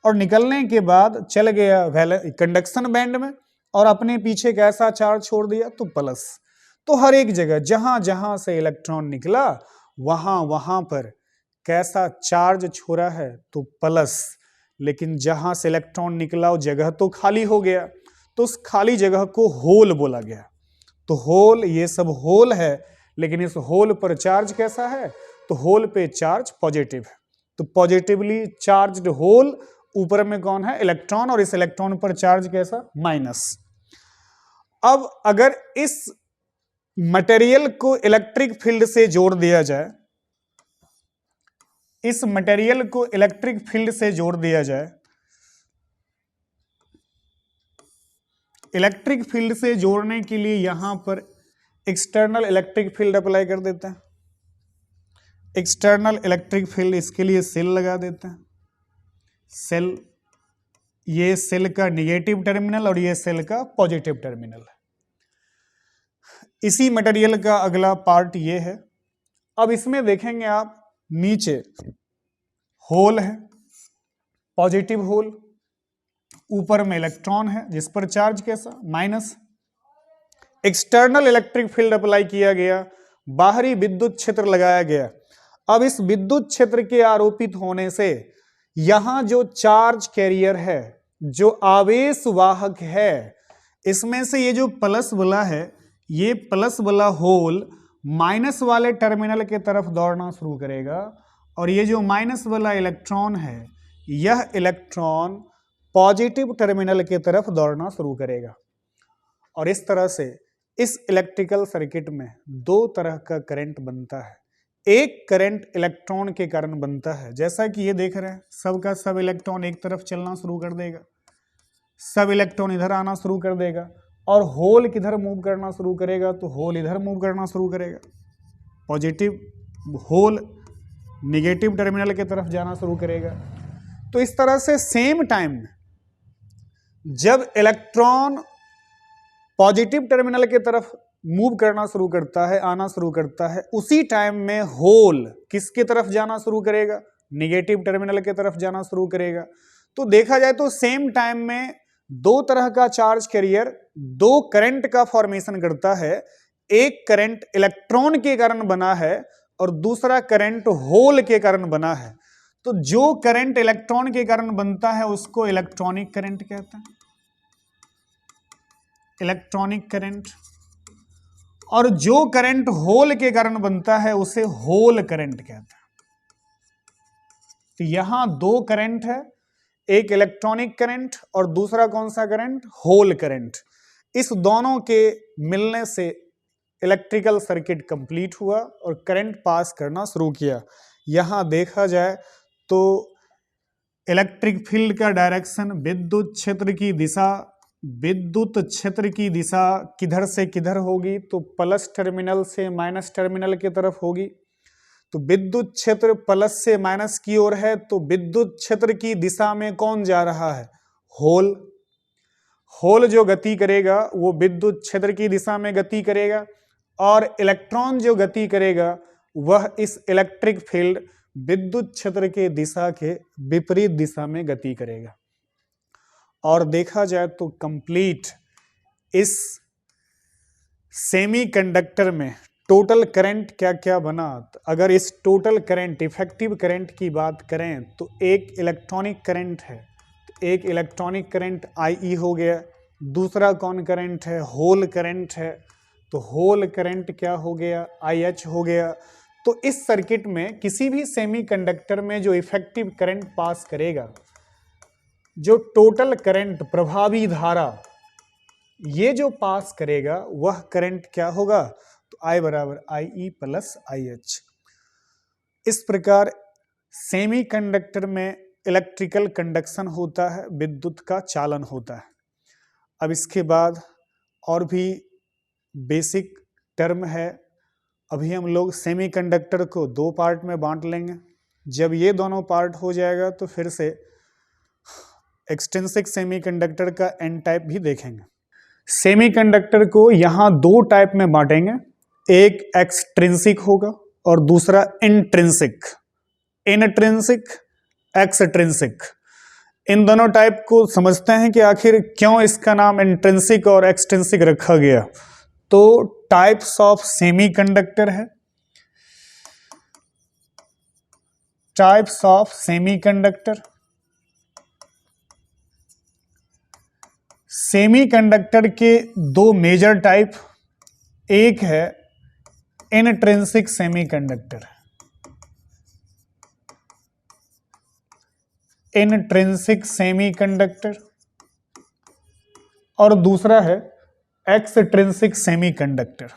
और निकलने के बाद चल गया कंडक्शन बैंड में और अपने पीछे कैसा चार्ज छोड़ दिया? तो प्लस। तो हर एक जगह जहां जहां से इलेक्ट्रॉन निकला वहां वहां पर कैसा चार्ज छोड़ा है? तो प्लस। लेकिन जहां से इलेक्ट्रॉन निकला वो जगह तो खाली हो गया, तो उस खाली जगह को होल बोला गया। तो होल, ये सब होल है, लेकिन इस होल पर चार्ज कैसा है? तो होल पे चार्ज पॉजिटिव है। तो पॉजिटिवली चार्ज्ड होल, ऊपर में कौन है? इलेक्ट्रॉन, और इस इलेक्ट्रॉन पर चार्ज कैसा? माइनस। अब अगर इस मटेरियल को इलेक्ट्रिक फील्ड से जोड़ दिया जाए, इस मटेरियल को इलेक्ट्रिक फील्ड से जोड़ दिया जाए, इलेक्ट्रिक फील्ड से जोड़ने के लिए यहां पर एक्सटर्नल इलेक्ट्रिक फील्ड अप्लाई कर देते हैं। एक्सटर्नल इलेक्ट्रिक फील्ड, इसके लिए सेल लगा देते हैं। सेल, ये सेल का निगेटिव टर्मिनल और ये सेल का पॉजिटिव टर्मिनल है। इसी मटेरियल का अगला पार्ट ये है। अब इसमें देखेंगे आप, नीचे होल है, पॉजिटिव होल, ऊपर में इलेक्ट्रॉन है जिस पर चार्ज कैसा? Minus. External electric field apply किया गया, बाहरी विद्युत क्षेत्र लगाया गया। अब इस विद्युत क्षेत्र के आरोपित होने से यहां जो चार्ज कैरियर है, जो आवेश वाहक है, इसमें से ये जो प्लस वाला है, ये प्लस वाला होल माइनस वाले टर्मिनल के तरफ दौड़ना शुरू करेगा, और ये जो माइनस वाला इलेक्ट्रॉन है, यह इलेक्ट्रॉन पॉजिटिव टर्मिनल के तरफ दौड़ना शुरू करेगा। और इस तरह से इस इलेक्ट्रिकल सर्किट में दो तरह का करंट बनता है। एक करंट इलेक्ट्रॉन के कारण बनता है, जैसा कि ये देख रहे हैं, सब का सब इलेक्ट्रॉन एक तरफ चलना शुरू कर देगा, सब इलेक्ट्रॉन इधर आना शुरू कर देगा, और होल किधर मूव करना शुरू करेगा? तो होल इधर मूव करना शुरू करेगा। पॉजिटिव होल नेगेटिव टर्मिनल की तरफ जाना शुरू करेगा। तो इस तरह से सेम टाइम में जब इलेक्ट्रॉन पॉजिटिव टर्मिनल की तरफ मूव करना शुरू करता है, आना शुरू करता है, उसी टाइम में होल किसकी तरफ जाना शुरू करेगा? नेगेटिव टर्मिनल की तरफ जाना शुरू करेगा। तो देखा जाए तो सेम टाइम में दो तरह का चार्ज कैरियर दो करंट का फॉर्मेशन करता है। एक करंट इलेक्ट्रॉन के कारण बना है और दूसरा करंट होल के कारण बना है। तो जो करंट इलेक्ट्रॉन के कारण बनता है उसको इलेक्ट्रॉनिक करंट कहते हैं, इलेक्ट्रॉनिक करंट, और जो करंट होल के कारण बनता है उसे होल करंट कहते हैं। तो यहां दो करंट है, एक इलेक्ट्रॉनिक करंट और दूसरा कौन सा करंट, होल करंट। इस दोनों के मिलने से इलेक्ट्रिकल सर्किट कंप्लीट हुआ और करंट पास करना शुरू किया। यहां देखा जाए तो इलेक्ट्रिक फील्ड का डायरेक्शन, विद्युत क्षेत्र की दिशा, विद्युत क्षेत्र की दिशा किधर से किधर होगी, तो प्लस टर्मिनल से माइनस टर्मिनल की तरफ होगी। तो विद्युत क्षेत्र प्लस से माइनस की ओर है, तो विद्युत क्षेत्र की दिशा में कौन जा रहा है, होल। होल जो गति करेगा वो विद्युत क्षेत्र की दिशा में गति करेगा, और इलेक्ट्रॉन जो गति करेगा वह इस इलेक्ट्रिक फील्ड विद्युत क्षेत्र के दिशा के विपरीत दिशा में गति करेगा। और देखा जाए तो कंप्लीट इस सेमीकंडक्टर में टोटल करंट क्या क्या बना। अगर इस टोटल करंट, इफेक्टिव करंट की बात करें तो एक इलेक्ट्रॉनिक करंट है, तो एक इलेक्ट्रॉनिक करंट IE हो गया। दूसरा कौन करंट है, होल करंट है, तो होल करंट क्या हो गया, IH हो गया। तो इस सर्किट में किसी भी सेमीकंडक्टर में जो इफेक्टिव करंट पास करेगा, जो टोटल करंट, प्रभावी धारा, ये जो पास करेगा वह करंट क्या होगा, तो I बराबर IE प्लस IH। इस प्रकार सेमीकंडक्टर में इलेक्ट्रिकल कंडक्शन होता है, विद्युत का चालन होता है। अब इसके बाद और भी बेसिक टर्म है। अभी हम लोग सेमीकंडक्टर को दो पार्ट में बांट लेंगे। जब ये दोनों पार्ट हो जाएगा तो फिर से एक्सट्रिंसिक सेमीकंडक्टर का एन टाइप भी देखेंगे। सेमीकंडक्टर को यहाँ दो टाइप में बांटेंगे, एक एक्सट्रिंसिक होगा और दूसरा इंट्रिंसिक। इनट्रिंसिक, एक्सट्रिंसिक, इन दोनों टाइप को समझते हैं कि आखिर क्यों इसका नाम इंट्रिंसिक और एक्सट्रिंसिक रखा गया। तो टाइप्स ऑफ सेमीकंडक्टर है, टाइप्स ऑफ सेमीकंडक्टर। सेमीकंडक्टर के दो मेजर टाइप, एक है इनट्रिंसिक सेमीकंडक्टर, इनट्रिंसिक सेमीकंडक्टर, और दूसरा है एक्सट्रिंसिक सेमीकंडक्टर,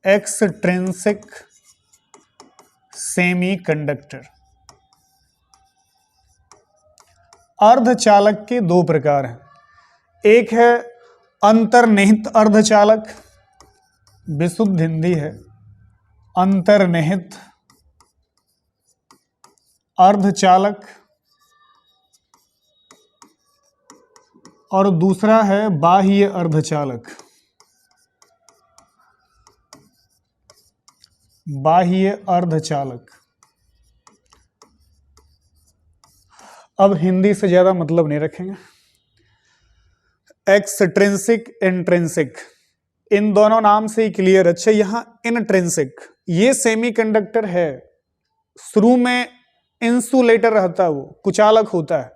एक्सट्रिंसिक सेमीकंडक्टर। अर्धचालक के दो प्रकार हैं, एक है अंतर्निहित अर्धचालक, विशुद्ध हिंदी है अंतर्निहित अर्धचालक, और दूसरा है बाह्य अर्धचालक, बाह्य अर्धचालक। अब हिंदी से ज्यादा मतलब नहीं रखेंगे। एक्सट्रिंसिक, इंट्रिंसिक, इन दोनों नाम से ही क्लियर। अच्छा, यहां इनट्रिंसिक, ये सेमीकंडक्टर है, शुरू में इंसुलेटर रहता है, वो कुचालक होता है,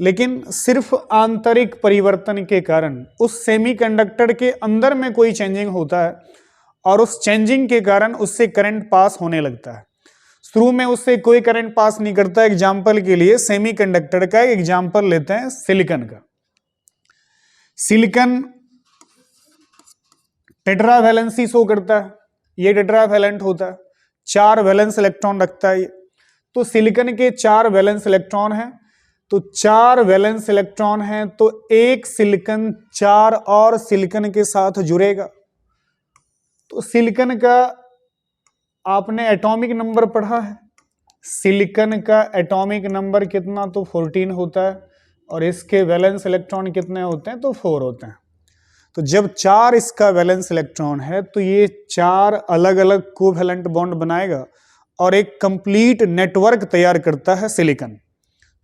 लेकिन सिर्फ आंतरिक परिवर्तन के कारण उस सेमीकंडक्टर के अंदर में कोई चेंजिंग होता है और उस चेंजिंग के कारण उससे करंट पास होने लगता है। शुरू में उससे कोई करंट पास नहीं करता। एग्जाम्पल के लिए सेमीकंडक्टर का एक एग्जाम्पल लेते हैं, सिलिकॉन का। सिलिकॉन टेट्रावैलेंसी शो करता है, ये टेट्रावैलेंट होता है, 4 वैलेंस इलेक्ट्रॉन रखता है ये। तो सिलिकॉन के 4 वैलेंस इलेक्ट्रॉन हैं, तो 4 वैलेंस इलेक्ट्रॉन हैं, तो एक सिलिकॉन 4 और सिलिकॉन के साथ जुड़ेगा। तो सिलिकॉन का आपने एटॉमिक नंबर पढ़ा है, सिलिकॉन का एटॉमिक नंबर कितना, तो 14 होता है, और इसके वैलेंस इलेक्ट्रॉन कितने होते हैं, तो 4 होते हैं। तो जब 4 इसका वैलेंस इलेक्ट्रॉन है तो ये 4 अलग अलग कोवैलेंट बॉन्ड बनाएगा और एक कंप्लीट नेटवर्क तैयार करता है सिलिकॉन।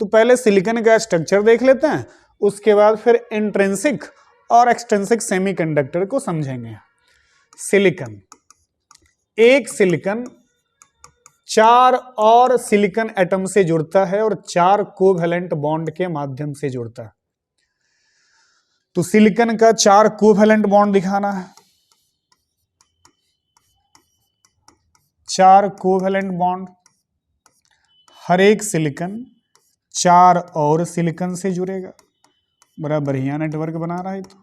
तो पहले सिलिकॉन का स्ट्रक्चर देख लेते हैं, उसके बाद फिर इंट्रिंसिक और एक्सट्रिंसिक सेमीकंडक्टर को समझेंगे। सिलिकॉन, एक सिलिकॉन 4 और सिलिकॉन एटम से जुड़ता है और 4 कोवैलेंट बॉन्ड के माध्यम से जुड़ता है। तो सिलिकॉन का 4 कोवैलेंट बॉन्ड दिखाना है, 4 कोवैलेंट बॉन्ड, हर एक सिलिकॉन 4 और सिलिकॉन से जुड़ेगा। बड़ा बढ़िया नेटवर्क बना रहा है, तो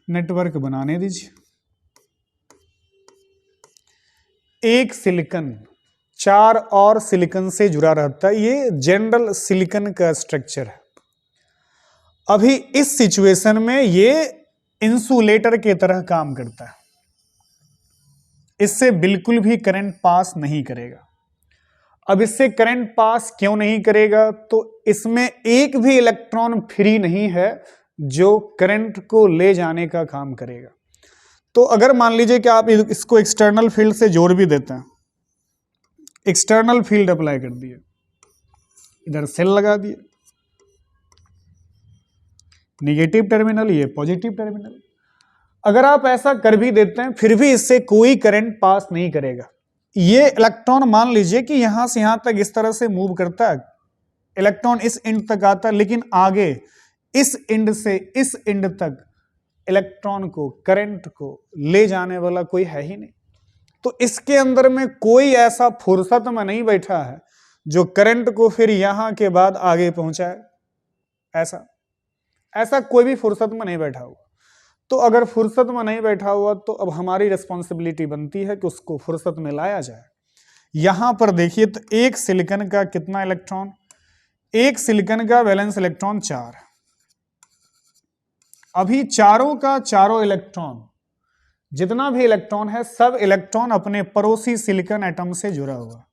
नेटवर्क बनाने दीजिए। एक सिलिकॉन 4 और सिलिकॉन से जुड़ा रहता है, ये जनरल सिलिकॉन का स्ट्रक्चर है। अभी इस सिचुएशन में ये इंसुलेटर की तरह काम करता है, इससे बिल्कुल भी करंट पास नहीं करेगा। अब इससे करंट पास क्यों नहीं करेगा, तो इसमें एक भी इलेक्ट्रॉन फ्री नहीं है जो करंट को ले जाने का काम करेगा। तो अगर मान लीजिए कि आप इसको एक्सटर्नल फील्ड से जोड़ भी देते हैं, एक्सटर्नल फील्ड अप्लाई कर दिए, इधर सेल लगा दिए, निगेटिव टर्मिनल, ये पॉजिटिव टर्मिनल, अगर आप ऐसा कर भी देते हैं फिर भी इससे कोई करंट पास नहीं करेगा। ये इलेक्ट्रॉन मान लीजिए कि यहां से यहां तक इस तरह से मूव करता है, इलेक्ट्रॉन इस एंड तक आता है, लेकिन आगे इस एंड से इस एंड तक इलेक्ट्रॉन को, करंट को ले जाने वाला कोई है ही नहीं। तो इसके अंदर में कोई ऐसा फुर्सत में नहीं बैठा है जो करंट को फिर यहां के बाद आगे पहुंचाए, ऐसा कोई भी फुर्सत में नहीं बैठा हुआ। तो अगर फुर्सत में नहीं बैठा हुआ तो अब हमारी रिस्पॉन्सिबिलिटी बनती है कि उसको फुर्सत में लाया जाए। यहां पर देखिए तो एक सिलिकॉन का कितना इलेक्ट्रॉन, एक सिलिकॉन का वैलेंस इलेक्ट्रॉन 4। अभी चारों का चारों इलेक्ट्रॉन, जितना भी इलेक्ट्रॉन है सब इलेक्ट्रॉन अपने पड़ोसी सिलिकॉन एटम से जुड़ा हुआ,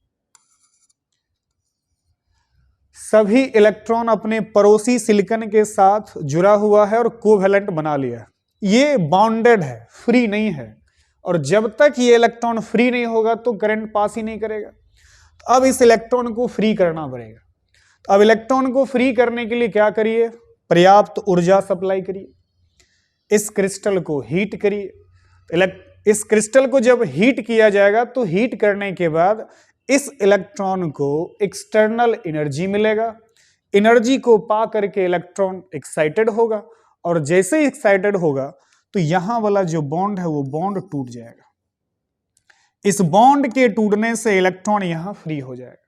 सभी इलेक्ट्रॉन अपने पड़ोसी सिलिकॉन के साथ जुड़ा हुआ है और कोवैलेंट बना लिया। ये बॉन्डेड है, फ्री नहीं है, और जब तक ये इलेक्ट्रॉन फ्री नहीं होगा तो करंट पास ही नहीं करेगा। अब इस इलेक्ट्रॉन को फ्री करना पड़ेगा। अब इलेक्ट्रॉन को फ्री करने के लिए क्या करिए, पर्याप्त ऊर्जा सप्लाई करिए, इस क्रिस्टल को हीट करिए। इस क्रिस्टल को जब हीट किया जाएगा तो हीट करने के बाद इस इलेक्ट्रॉन को एक्सटर्नल एनर्जी मिलेगा, एनर्जी को पा करके इलेक्ट्रॉन एक्साइटेड होगा, और जैसे ही एक्साइटेड होगा तो यहां वाला जो बॉन्ड है वो बॉन्ड टूट जाएगा। इस बॉन्ड के टूटने से इलेक्ट्रॉन यहां फ्री हो जाएगा।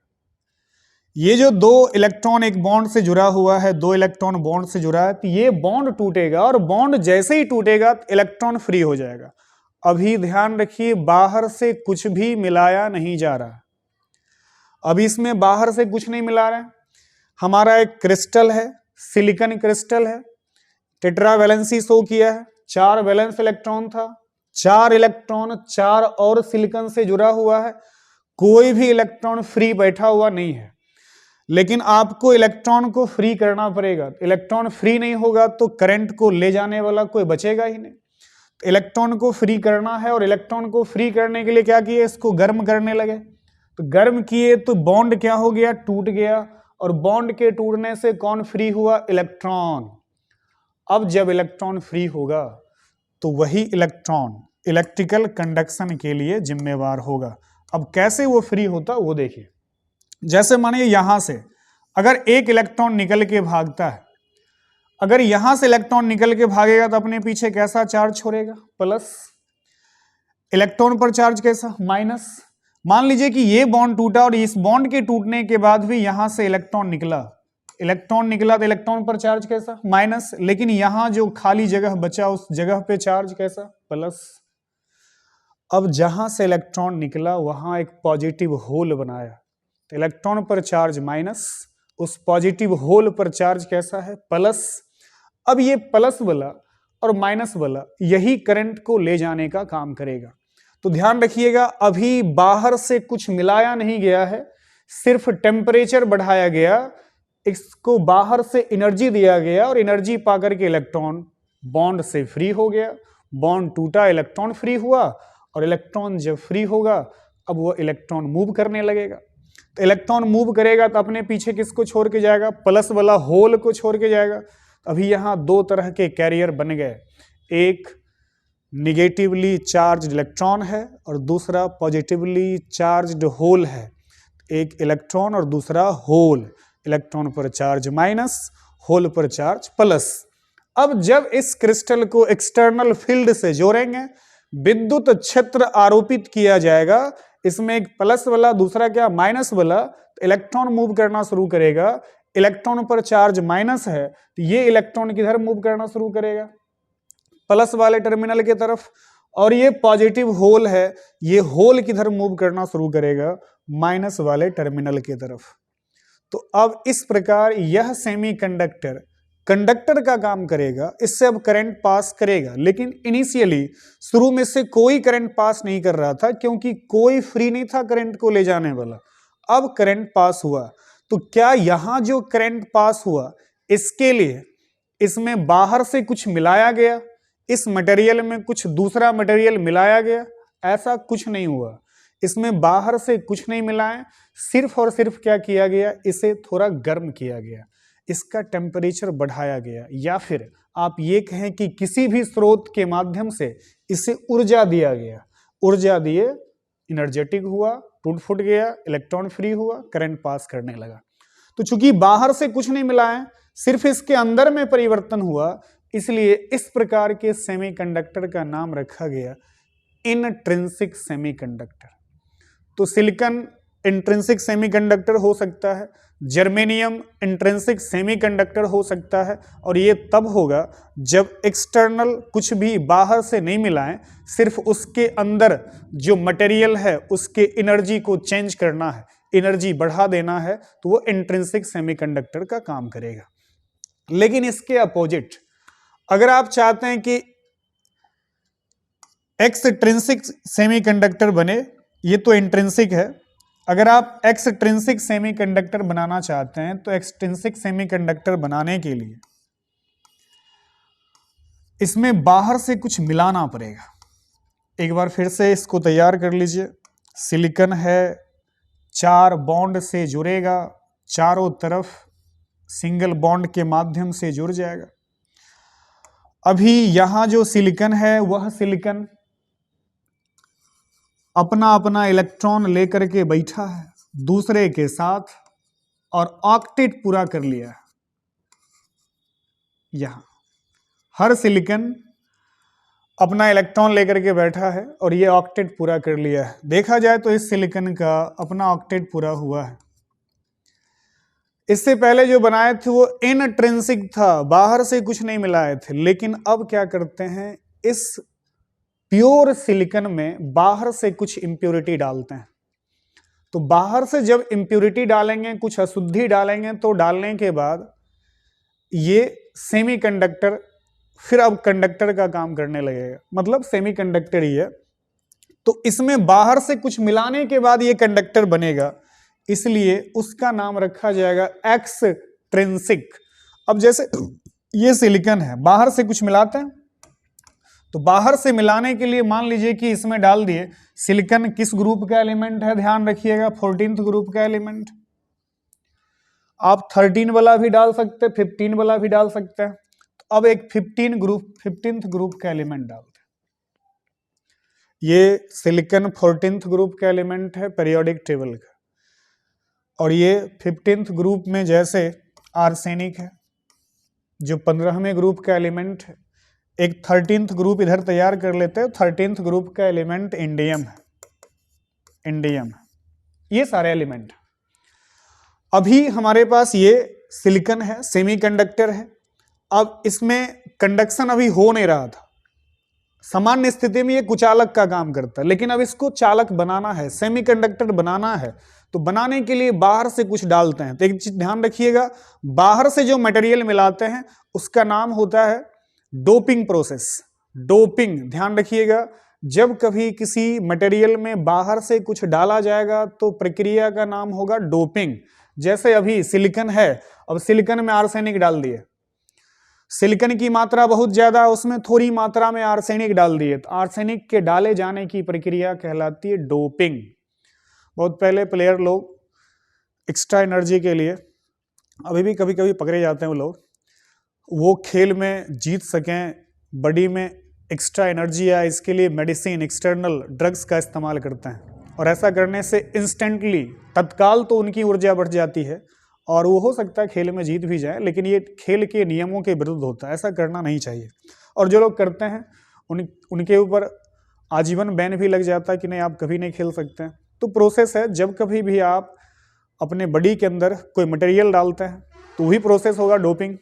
ये जो 2 इलेक्ट्रॉन एक बॉन्ड से जुड़ा हुआ है, 2 इलेक्ट्रॉन बॉन्ड से जुड़ा है, तो ये बॉन्ड टूटेगा, और बॉन्ड जैसे ही टूटेगा तो इलेक्ट्रॉन फ्री हो जाएगा। अभी ध्यान रखिए, बाहर से कुछ भी मिलाया नहीं जा रहा। अभी इसमें बाहर से कुछ नहीं मिला रहा है। हमारा एक क्रिस्टल है, सिलिकॉन क्रिस्टल है, टेट्रा वैलेंसी शो किया है, 4 वैलेंस इलेक्ट्रॉन था, 4 इलेक्ट्रॉन 4 और सिलिकॉन से जुड़ा हुआ है, कोई भी इलेक्ट्रॉन फ्री बैठा हुआ नहीं है। लेकिन आपको इलेक्ट्रॉन को फ्री करना पड़ेगा। इलेक्ट्रॉन फ्री नहीं होगा तो करंट को ले जाने वाला कोई बचेगा ही नहीं। तो इलेक्ट्रॉन को फ्री करना है, और इलेक्ट्रॉन को फ्री करने के लिए क्या किए, इसको गर्म करने लगे। तो गर्म किए तो बॉन्ड क्या हो गया, टूट गया, और बॉन्ड के टूटने से कौन फ्री हुआ, इलेक्ट्रॉन। अब जब इलेक्ट्रॉन फ्री होगा तो वही इलेक्ट्रॉन इलेक्ट्रिकल कंडक्शन के लिए जिम्मेवार होगा। अब कैसे वो फ्री होता वो देखिए। जैसे मानिए यहां से अगर एक इलेक्ट्रॉन निकल के भागता है, अगर यहां से इलेक्ट्रॉन निकल के भागेगा तो अपने पीछे कैसा चार्ज छोड़ेगा, प्लस। इलेक्ट्रॉन पर चार्ज कैसा, माइनस। मान लीजिए कि ये बॉन्ड टूटा और इस बॉन्ड के टूटने के बाद भी यहां से इलेक्ट्रॉन निकला तो इलेक्ट्रॉन पर चार्ज कैसा, माइनस। लेकिन यहां जो खाली जगह बचा उस जगह पे चार्ज कैसा, प्लस। अब जहां से इलेक्ट्रॉन निकला वहां एक पॉजिटिव होल बनाया, तो इलेक्ट्रॉन पर चार्ज माइनस, उस पॉजिटिव होल पर चार्ज कैसा है, प्लस। अब ये प्लस वाला और माइनस वाला यही करंट को ले जाने का काम करेगा। तो ध्यान रखिएगा, अभी बाहर से कुछ मिलाया नहीं गया है, सिर्फ टेम्परेचर बढ़ाया गया, इसको बाहर से एनर्जी दिया गया, और एनर्जी पाकर के इलेक्ट्रॉन बॉन्ड से फ्री हो गया। बॉन्ड टूटा, इलेक्ट्रॉन फ्री हुआ, और इलेक्ट्रॉन जब फ्री होगा अब वो इलेक्ट्रॉन मूव करने लगेगा। तो इलेक्ट्रॉन मूव करेगा तो अपने पीछे किसको छोड़ के जाएगा, प्लस वाला होल को छोड़ के जाएगा। अभी यहां 2 तरह के कैरियर बन गए, एक निगेटिवली चार्ज इलेक्ट्रॉन है और दूसरा पॉजिटिवली चार्ज्ड होल है। एक इलेक्ट्रॉन और दूसरा होल, इलेक्ट्रॉन पर चार्ज माइनस, होल पर चार्ज प्लस। अब जब इस क्रिस्टल को एक्सटर्नल फील्ड से जोड़ेंगे, विद्युत क्षेत्र आरोपित किया जाएगा, इसमें एक प्लस वाला दूसरा क्या माइनस वाला, तो इलेक्ट्रॉन मूव करना शुरू करेगा। इलेक्ट्रॉन पर चार्ज माइनस है तो ये इलेक्ट्रॉन किधर मूव करना शुरू करेगा, प्लस वाले टर्मिनल की तरफ, और ये पॉजिटिव होल है, ये होल किधर मूव करना शुरू करेगा, माइनस वाले टर्मिनल की तरफ। तो अब इस प्रकार यह सेमीकंडक्टर कंडक्टर का काम करेगा, इससे अब करंट पास करेगा। लेकिन इनिशियली शुरू में से कोई करंट पास नहीं कर रहा था, क्योंकि कोई फ्री नहीं था करंट को ले जाने वाला। अब करंट पास हुआ, तो क्या यहां जो करंट पास हुआ इसके लिए इसमें बाहर से कुछ मिलाया गया, इस मटेरियल में कुछ दूसरा मटेरियल मिलाया गया? ऐसा कुछ नहीं हुआ, इसमें बाहर से कुछ नहीं मिलाए, सिर्फ और सिर्फ क्या किया गया, इसे थोड़ा गर्म किया गया, इसका टेम्परेचर बढ़ाया गया, या फिर आप ये कहें कि किसी भी स्रोत के माध्यम से इसे ऊर्जा दिया गया। ऊर्जा दिए, एनर्जेटिक हुआ, टूट फूट गया, इलेक्ट्रॉन फ्री हुआ, करंट पास करने लगा। तो चूंकि बाहर से कुछ नहीं मिला है, सिर्फ इसके अंदर में परिवर्तन हुआ, इसलिए इस प्रकार के सेमीकंडक्टर का नाम रखा गया इंट्रिंसिक सेमीकंडक्टर। तो सिलिकॉन इंट्रिंसिक सेमीकंडक्टर हो सकता है, जर्मेनियम इंट्रिंसिक सेमीकंडक्टर हो सकता है, और ये तब होगा जब एक्सटर्नल कुछ भी बाहर से नहीं मिलाएं, सिर्फ उसके अंदर जो मटेरियल है उसके एनर्जी को चेंज करना है, एनर्जी बढ़ा देना है, तो वो इंट्रिंसिक सेमीकंडक्टर का काम करेगा। लेकिन इसके अपोजिट, अगर आप चाहते हैं कि एक्सट्रिंसिक सेमीकंडक्टर बने, ये तो इंट्रिंसिक है, अगर आप एक्सट्रिंसिक सेमीकंडक्टर बनाना चाहते हैं तो एक्सट्रिंसिक सेमीकंडक्टर बनाने के लिए इसमें बाहर से कुछ मिलाना पड़ेगा। एक बार फिर से इसको तैयार कर लीजिए। सिलिकॉन है, 4 बॉन्ड से जुड़ेगा, चारों तरफ सिंगल बॉन्ड के माध्यम से जुड़ जाएगा। अभी यहां जो सिलिकॉन है वह सिलिकॉन अपना अपना इलेक्ट्रॉन लेकर के बैठा है दूसरे के साथ, और ऑक्टेट पूरा कर लिया है। यहां हर सिलिकॉन अपना इलेक्ट्रॉन लेकर के बैठा है और ये ऑक्टेट पूरा कर लिया है। देखा जाए तो इस सिलिकॉन का अपना ऑक्टेट पूरा हुआ है। इससे पहले जो बनाए थे वो इनट्रिंसिक था, बाहर से कुछ नहीं मिलाए थे। लेकिन अब क्या करते हैं, इस प्योर सिलिकॉन में बाहर से कुछ इंप्योरिटी डालते हैं। तो बाहर से जब इंप्योरिटी डालेंगे, कुछ अशुद्धि डालेंगे, तो डालने के बाद ये सेमीकंडक्टर फिर अब कंडक्टर का काम करने लगेगा, मतलब सेमीकंडक्टर ही है। तो इसमें बाहर से कुछ मिलाने के बाद ये कंडक्टर बनेगा, इसलिए उसका नाम रखा जाएगा एक्सट्रिंसिक। अब जैसे ये सिलिकॉन है, बाहर से कुछ मिलाते हैं, तो बाहर से मिलाने के लिए मान लीजिए कि इसमें डाल दिए, सिलिकॉन किस ग्रुप का एलिमेंट है, ध्यान रखिएगा 14th ग्रुप का एलिमेंट। आप 13 वाला भी डाल सकते हैं, 15 वाला भी डाल सकते हैं। तो अब एक 15th ग्रुप का एलिमेंट डालते हैं। ये सिलिकॉन 14th ग्रुप का एलिमेंट है पीरियोडिक टेबल का, और ये 15th ग्रुप में जैसे आर्सेनिक है जो 15वें ग्रुप का एलिमेंट है, एक 13th ग्रुप इधर तैयार कर लेते हैं। 13th ग्रुप का एलिमेंट इंडियम है, इंडियम ये सारे एलिमेंट। अभी हमारे पास ये सिलिकॉन है, सेमीकंडक्टर है। अब इसमें कंडक्शन अभी हो नहीं रहा था, सामान्य स्थिति में ये कुचालक का काम करता है, लेकिन अब इसको चालक बनाना है, सेमीकंडक्टर बनाना है। तो बनाने के लिए बाहर से कुछ डालते हैं। तो एक चीज ध्यान रखिएगा, बाहर से जो मटेरियल मिलाते हैं उसका नाम होता है डोपिंग प्रोसेस। डोपिंग, ध्यान रखिएगा, जब कभी किसी मटेरियल में बाहर से कुछ डाला जाएगा तो प्रक्रिया का नाम होगा डोपिंग। जैसे अभी सिलिकॉन है, अब सिलिकॉन में आर्सेनिक डाल दिए, सिलिकॉन की मात्रा बहुत ज्यादा, उसमें थोड़ी मात्रा में आर्सेनिक डाल दिए, तो आर्सेनिक के डाले जाने की प्रक्रिया कहलाती है डोपिंग। बहुत पहले प्लेयर लोग एक्स्ट्रा एनर्जी के लिए, अभी भी कभी कभी पकड़े जाते हैं वो लोग, वो खेल में जीत सकें, बॉडी में एक्स्ट्रा एनर्जी आए, इसके लिए मेडिसिन, एक्सटर्नल ड्रग्स का इस्तेमाल करते हैं। और ऐसा करने से इंस्टेंटली, तत्काल तो उनकी ऊर्जा बढ़ जाती है, और वो हो सकता है खेल में जीत भी जाए, लेकिन ये खेल के नियमों के विरुद्ध होता है, ऐसा करना नहीं चाहिए। और जो लोग करते हैं उनके ऊपर आजीवन बैन भी लग जाता है कि नहीं, आप कभी नहीं खेल सकते हैं। तो प्रोसेस है, जब कभी भी आप अपने बॉडी के अंदर कोई मटेरियल डालते हैं तो वही प्रोसेस होगा डोपिंग।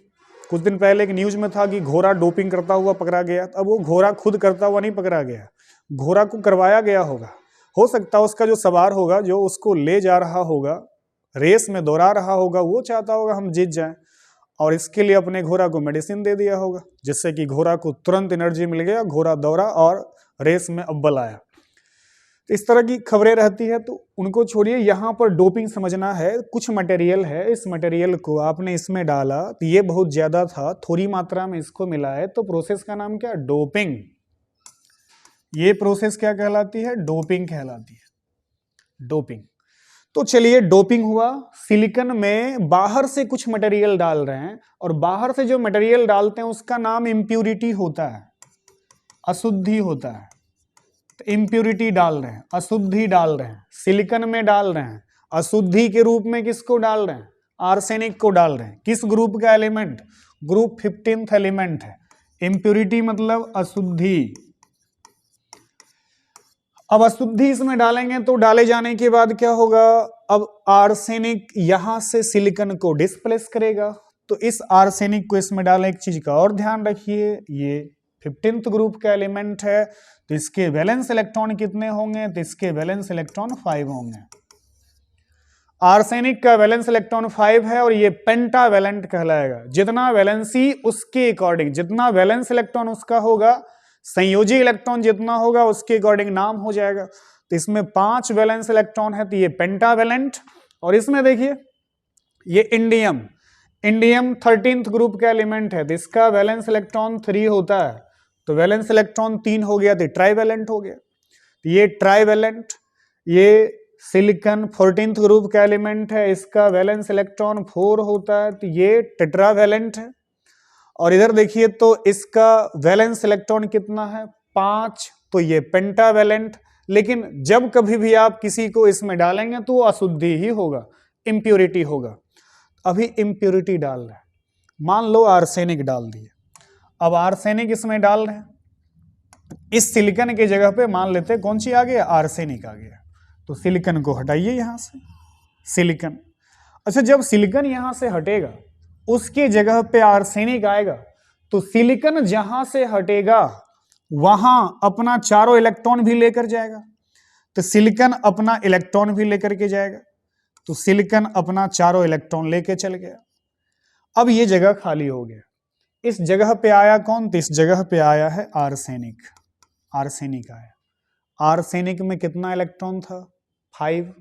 कुछ दिन पहले एक न्यूज में था कि घोड़ा डोपिंग करता हुआ पकड़ा गया। अब वो घोड़ा खुद करता हुआ नहीं पकड़ा गया, घोड़ा को करवाया गया होगा। हो सकता है उसका जो सवार होगा, जो उसको ले जा रहा होगा, रेस में दौड़ा रहा होगा, वो चाहता होगा हम जीत जाएं, और इसके लिए अपने घोड़ा को मेडिसिन दे दिया होगा, जिससे कि घोड़ा को तुरंत एनर्जी मिल गया, घोड़ा दौड़ा और रेस में अव्वल आया। तो इस तरह की खबरें रहती है, तो उनको छोड़िए। यहाँ पर डोपिंग समझना है, कुछ मटेरियल है, इस मटेरियल को आपने इसमें डाला तो ये बहुत ज्यादा था, थोड़ी मात्रा में इसको मिला है, तो प्रोसेस का नाम क्या? डोपिंग। ये प्रोसेस क्या कहलाती है? डोपिंग कहलाती है, डोपिंग। तो चलिए, डोपिंग हुआ, सिलिकॉन में बाहर से कुछ मटेरियल डाल रहे हैं, और बाहर से जो मटेरियल डालते हैं उसका नाम इम्प्यूरिटी होता है, अशुद्धि होता है। तो इम्प्यूरिटी डाल रहे हैं, अशुद्धि डाल रहे हैं, सिलिकॉन में डाल रहे हैं, अशुद्धि के रूप में किसको डाल रहे हैं? आर्सेनिक को डाल रहे हैं। किस ग्रुप का एलिमेंट? ग्रुप 15th एलिमेंट है। इम्प्यूरिटी मतलब अशुद्धि। अब अशुद्धि इसमें डालेंगे तो डाले जाने के बाद क्या होगा? अब आर्सेनिक यहां से सिलिकॉन को डिस्प्लेस करेगा। तो इस आर्सेनिक को इसमें डालें। एक चीज का और ध्यान रखिए, ये 15th ग्रुप का एलिमेंट है, तो इसके वैलेंस इलेक्ट्रॉन कितने होंगे? तो इसके वैलेंस इलेक्ट्रॉन 5 होंगे। आर्सेनिक का वैलेंस इलेक्ट्रॉन 5 है, और ये पेंटावैलेंट कहलाएगा। जितना वैलेंसी उसके अकॉर्डिंग, जितना वैलेंस इलेक्ट्रॉन उसका होगा, संयोजी इलेक्ट्रॉन जितना होगा उसके अकॉर्डिंग नाम हो जाएगा। तो इसमें 5 वैलेंस इलेक्ट्रॉन है, तो ये पेंटावैलेंट। और इसमें देखिए, ये इंडियम, इंडियम 13th ग्रुप का एलिमेंट है, तो इसका वैलेंस इलेक्ट्रॉन 3 होता है, तो वैलेंस इलेक्ट्रॉन 3 हो गया, तो ट्राइवैलेंट हो गया। तो ये ट्राइवैलेंट, ये सिलिकॉन 14th ग्रुप का एलिमेंट है, इसका वैलेंस इलेक्ट्रॉन 4 होता है, तो ये टेट्रावैलेंट है। और इधर देखिए तो इसका वैलेंस इलेक्ट्रॉन कितना है? 5, तो ये पेंटावैलेंट। लेकिन जब कभी भी आप किसी को इसमें डालेंगे तो वो अशुद्धि ही होगा, इम्प्यूरिटी होगा। अभी इम्प्यूरिटी डाल रहे हैं, मान लो आर्सेनिक डाल दिए। अब आर्सेनिक इसमें डाल रहे हैं, इस सिलिकॉन की जगह पे मान लेते हैं कौन सी आ गया? आर्सेनिक आ गया। तो सिलिकॉन को हटाइए यहां से, सिलिकॉन। अच्छा, जब सिलिकॉन यहां से हटेगा, उसके जगह पे आर्सेनिक आएगा, तो सिलिकॉन जहां से हटेगा वहां अपना चारों इलेक्ट्रॉन भी लेकर जाएगा। तो सिलिकॉन अपना इलेक्ट्रॉन भी लेकर के जाएगा, तो सिलिकॉन अपना चारों इलेक्ट्रॉन लेके चल गया। अब ये जगह खाली हो गया। इस जगह पे आया कौन? तो इस जगह पे आया है आर्सेनिक। आर्सेनिक आया। आर्सेनिक में कितना इलेक्ट्रॉन था? 5।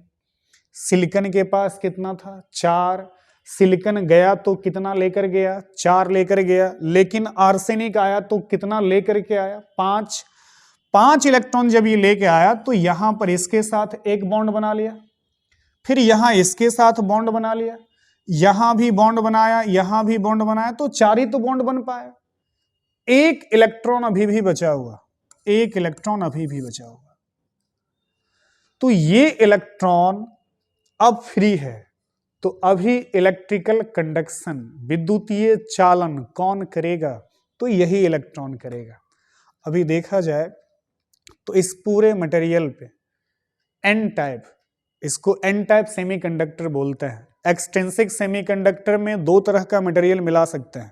सिलिकॉन के पास कितना था? 4। सिलिकॉन गया तो कितना लेकर गया? 4 लेकर गया। लेकिन आर्सेनिक आया तो कितना लेकर के आया? 5। 5 इलेक्ट्रॉन जब ये लेके आया तो यहां पर इसके साथ एक बॉन्ड बना लिया, फिर यहां इसके साथ बॉन्ड बना लिया, यहां भी बॉन्ड बनाया, यहां भी बॉन्ड बनाया, तो 4 ही तो बॉन्ड बन पाया। एक इलेक्ट्रॉन अभी भी बचा हुआ, एक इलेक्ट्रॉन अभी भी बचा हुआ। तो ये इलेक्ट्रॉन अब फ्री है, तो अभी इलेक्ट्रिकल कंडक्शन, विद्युतीय चालन कौन करेगा? तो यही इलेक्ट्रॉन करेगा। अभी देखा जाए तो इस पूरे मटेरियल पे एन टाइप, इसको एन टाइप सेमीकंडक्टर बोलते हैं। एक्सट्रिंसिक सेमीकंडक्टर में 2 तरह का मटेरियल मिला सकते हैं,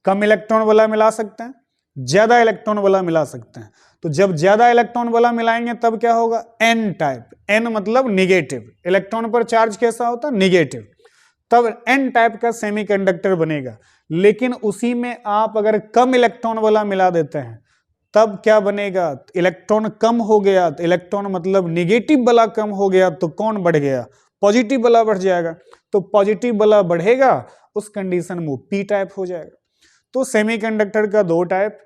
कम इलेक्ट्रॉन वाला मिला सकते हैं, ज्यादा इलेक्ट्रॉन वाला मिला सकते हैं। तो जब ज्यादा इलेक्ट्रॉन वाला मिलाएंगे तब क्या होगा? N type. एन मतलब निगेटिव, इलेक्ट्रॉन पर चार्ज कैसा होता है? निगेटिव। तब एन टाइप का सेमीकंडक्टर बनेगा। लेकिन उसी में आप अगर कम इलेक्ट्रॉन वाला मिला देते हैं तब क्या बनेगा? इलेक्ट्रॉन कम हो गया, तो इलेक्ट्रॉन मतलब निगेटिव वाला कम हो गया, तो कौन बढ़ गया? पॉजिटिव वाला बढ़ जाएगा। तो पॉजिटिव वाला बढ़ेगा, उस कंडीशन में पी टाइप हो जाएगा। तो सेमीकंडक्टर का 2 टाइप,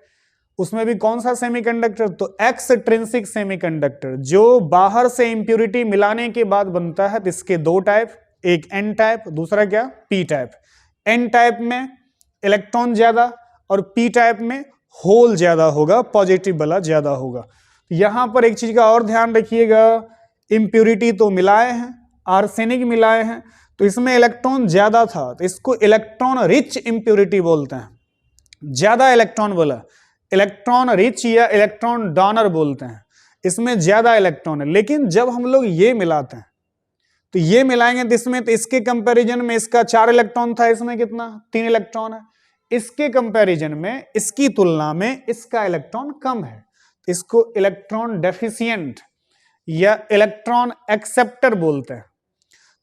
उसमें भी कौन सा सेमीकंडक्टर? तो एक्सट्रिंसिक सेमीकंडक्टर, जो बाहर से इंप्यूरिटी मिलाने के बाद बनता है। तो इसके 2 टाइप, एक एन टाइप, दूसरा क्या? P type. एन टाइप में इलेक्ट्रॉन ज्यादा और पी टाइप में होल ज्यादा होगा, पॉजिटिव वाला ज्यादा होगा। यहां पर एक चीज का और ध्यान रखिएगा, इंप्यूरिटी तो मिलाए हैं, आर्सेनिक मिलाए हैं, तो इसमें इलेक्ट्रॉन ज्यादा था, तो इसको इलेक्ट्रॉन रिच इंप्योरिटी बोलते हैं। ज्यादा इलेक्ट्रॉन बोला, इलेक्ट्रॉन रिच या इलेक्ट्रॉन डोनर बोलते हैं, इसमें ज्यादा इलेक्ट्रॉन है। लेकिन जब हम लोग ये मिलाते हैं, तो ये मिलाएंगे तो इसमें, तो इसके कंपैरिजन में इसका 4 इलेक्ट्रॉन था, इसमें कितना 3 इलेक्ट्रॉन है। इसके कंपैरिजन में, इसकी तुलना में इसका इलेक्ट्रॉन कम है, इसको इलेक्ट्रॉन डेफिशिएंट या इलेक्ट्रॉन एक्सेप्टर बोलते हैं।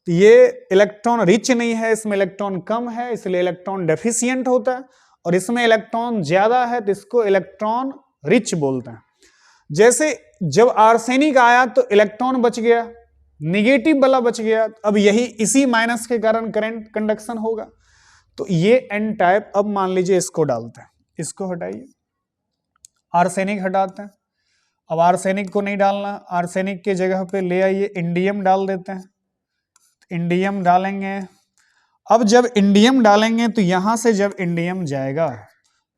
तो ये इलेक्ट्रॉन रिच नहीं है, इसमें इलेक्ट्रॉन कम है, इसलिए इलेक्ट्रॉन डेफिशिएंट होता है। और इसमें इलेक्ट्रॉन ज्यादा है तो इसको इलेक्ट्रॉन रिच बोलते हैं। जैसे जब आर्सेनिक आया तो इलेक्ट्रॉन बच गया, निगेटिव वाला बच गया, अब यही इसी माइनस के कारण करंट कंडक्शन होगा। तो ये एन टाइप। अब मान लीजिए इसको डालते हैं, इसको हटाइए, आर्सेनिक हटाते हैं। अब आर्सेनिक को नहीं डालना, आर्सेनिक के जगह पे ले आइए इंडियम डाल देते हैं। इंडियम डालेंगे, अब जब इंडियम डालेंगे तो यहां से जब इंडियम जाएगा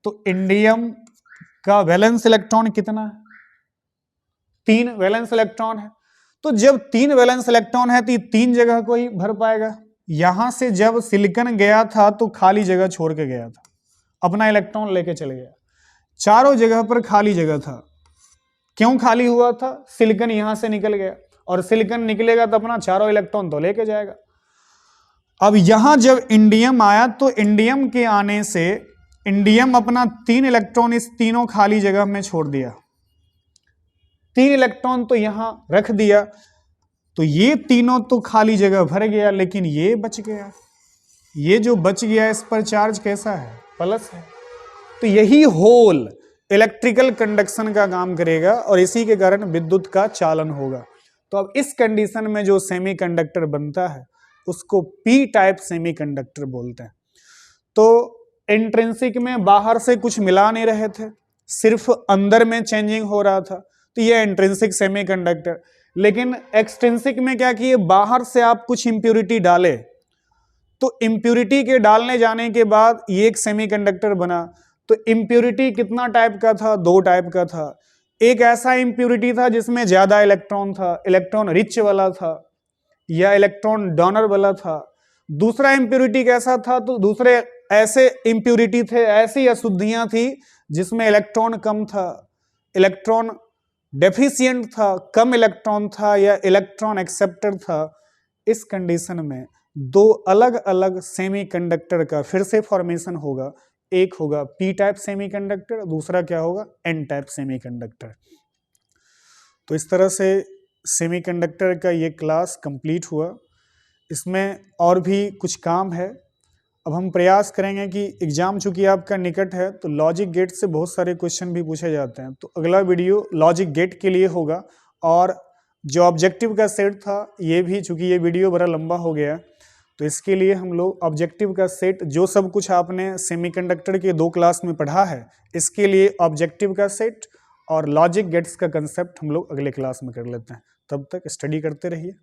तो इंडियम का वैलेंस इलेक्ट्रॉन कितना है, 3 वैलेंस इलेक्ट्रॉन है। तो जब 3 वैलेंस इलेक्ट्रॉन है तो ये 3 जगह को ही भर पाएगा। यहां से जब सिलिकॉन गया था तो खाली जगह छोड़ के गया था, अपना इलेक्ट्रॉन लेके चले गया, चारों जगह पर खाली जगह था। क्यों खाली हुआ था, सिलिकॉन यहां से निकल गया, और सिलिकॉन निकलेगा तो अपना चारों इलेक्ट्रॉन तो लेके जाएगा। अब यहां जब इंडियम आया तो इंडियम के आने से इंडियम अपना 3 इलेक्ट्रॉन इस तीनों खाली जगह में छोड़ दिया, 3 इलेक्ट्रॉन तो यहां रख दिया, तो ये तीनों तो खाली जगह भर गया, लेकिन ये बच गया। ये जो बच गया इस पर चार्ज कैसा है, प्लस है। तो यही होल इलेक्ट्रिकल कंडक्शन का काम करेगा और इसी के कारण विद्युत का चालन होगा। तो अब इस कंडीशन में जो सेमीकंडक्टर बनता है उसको पी टाइप सेमीकंडक्टर बोलते हैं। तो इंट्रिंसिक में बाहर से कुछ मिला नहीं रहे थे, सिर्फ अंदर में चेंजिंग हो रहा था, तो ये इंट्रिंसिक सेमीकंडक्टर। लेकिन एक्सट्रिंसिक में क्या किए, बाहर से आप कुछ इंप्योरिटी डाले, तो इंप्योरिटी के डालने जाने के बाद ये एक सेमीकंडक्टर बना। तो इंप्योरिटी कितना टाइप का था, 2 टाइप का था। एक ऐसा इंप्योरिटी था जिसमें ज्यादा इलेक्ट्रॉन था, इलेक्ट्रॉन रिच वाला था या इलेक्ट्रॉन डोनर वाला था। दूसरा इंप्योरिटी कैसा था, तो दूसरे ऐसे इंप्योरिटी थे, ऐसी अशुद्धियां थी जिसमें इलेक्ट्रॉन कम था, इलेक्ट्रॉन डेफिशिएंट था, कम इलेक्ट्रॉन था या इलेक्ट्रॉन एक्सेप्टर था। इस कंडीशन में 2 अलग अलग सेमीकंडक्टर का फिर से फॉर्मेशन होगा। एक होगा पी टाइप सेमीकंडक्टर, दूसरा क्या होगा, एन टाइप सेमीकंडक्टर। तो इस तरह से सेमीकंडक्टर का ये क्लास कंप्लीट हुआ। इसमें और भी कुछ काम है। अब हम प्रयास करेंगे कि एग्जाम चूंकि आपका निकट है तो लॉजिक गेट से बहुत सारे क्वेश्चन भी पूछे जाते हैं, तो अगला वीडियो लॉजिक गेट के लिए होगा। और जो ऑब्जेक्टिव का सेट था ये भी, चूंकि ये वीडियो बड़ा लंबा हो गया तो इसके लिए हम लोग ऑब्जेक्टिव का सेट, जो सब कुछ आपने सेमीकंडक्टर के 2 क्लास में पढ़ा है, इसके लिए ऑब्जेक्टिव का सेट और लॉजिक गेट्स का कंसेप्ट हम लोग अगले क्लास में कर लेते हैं। तब तक स्टडी करते रहिए।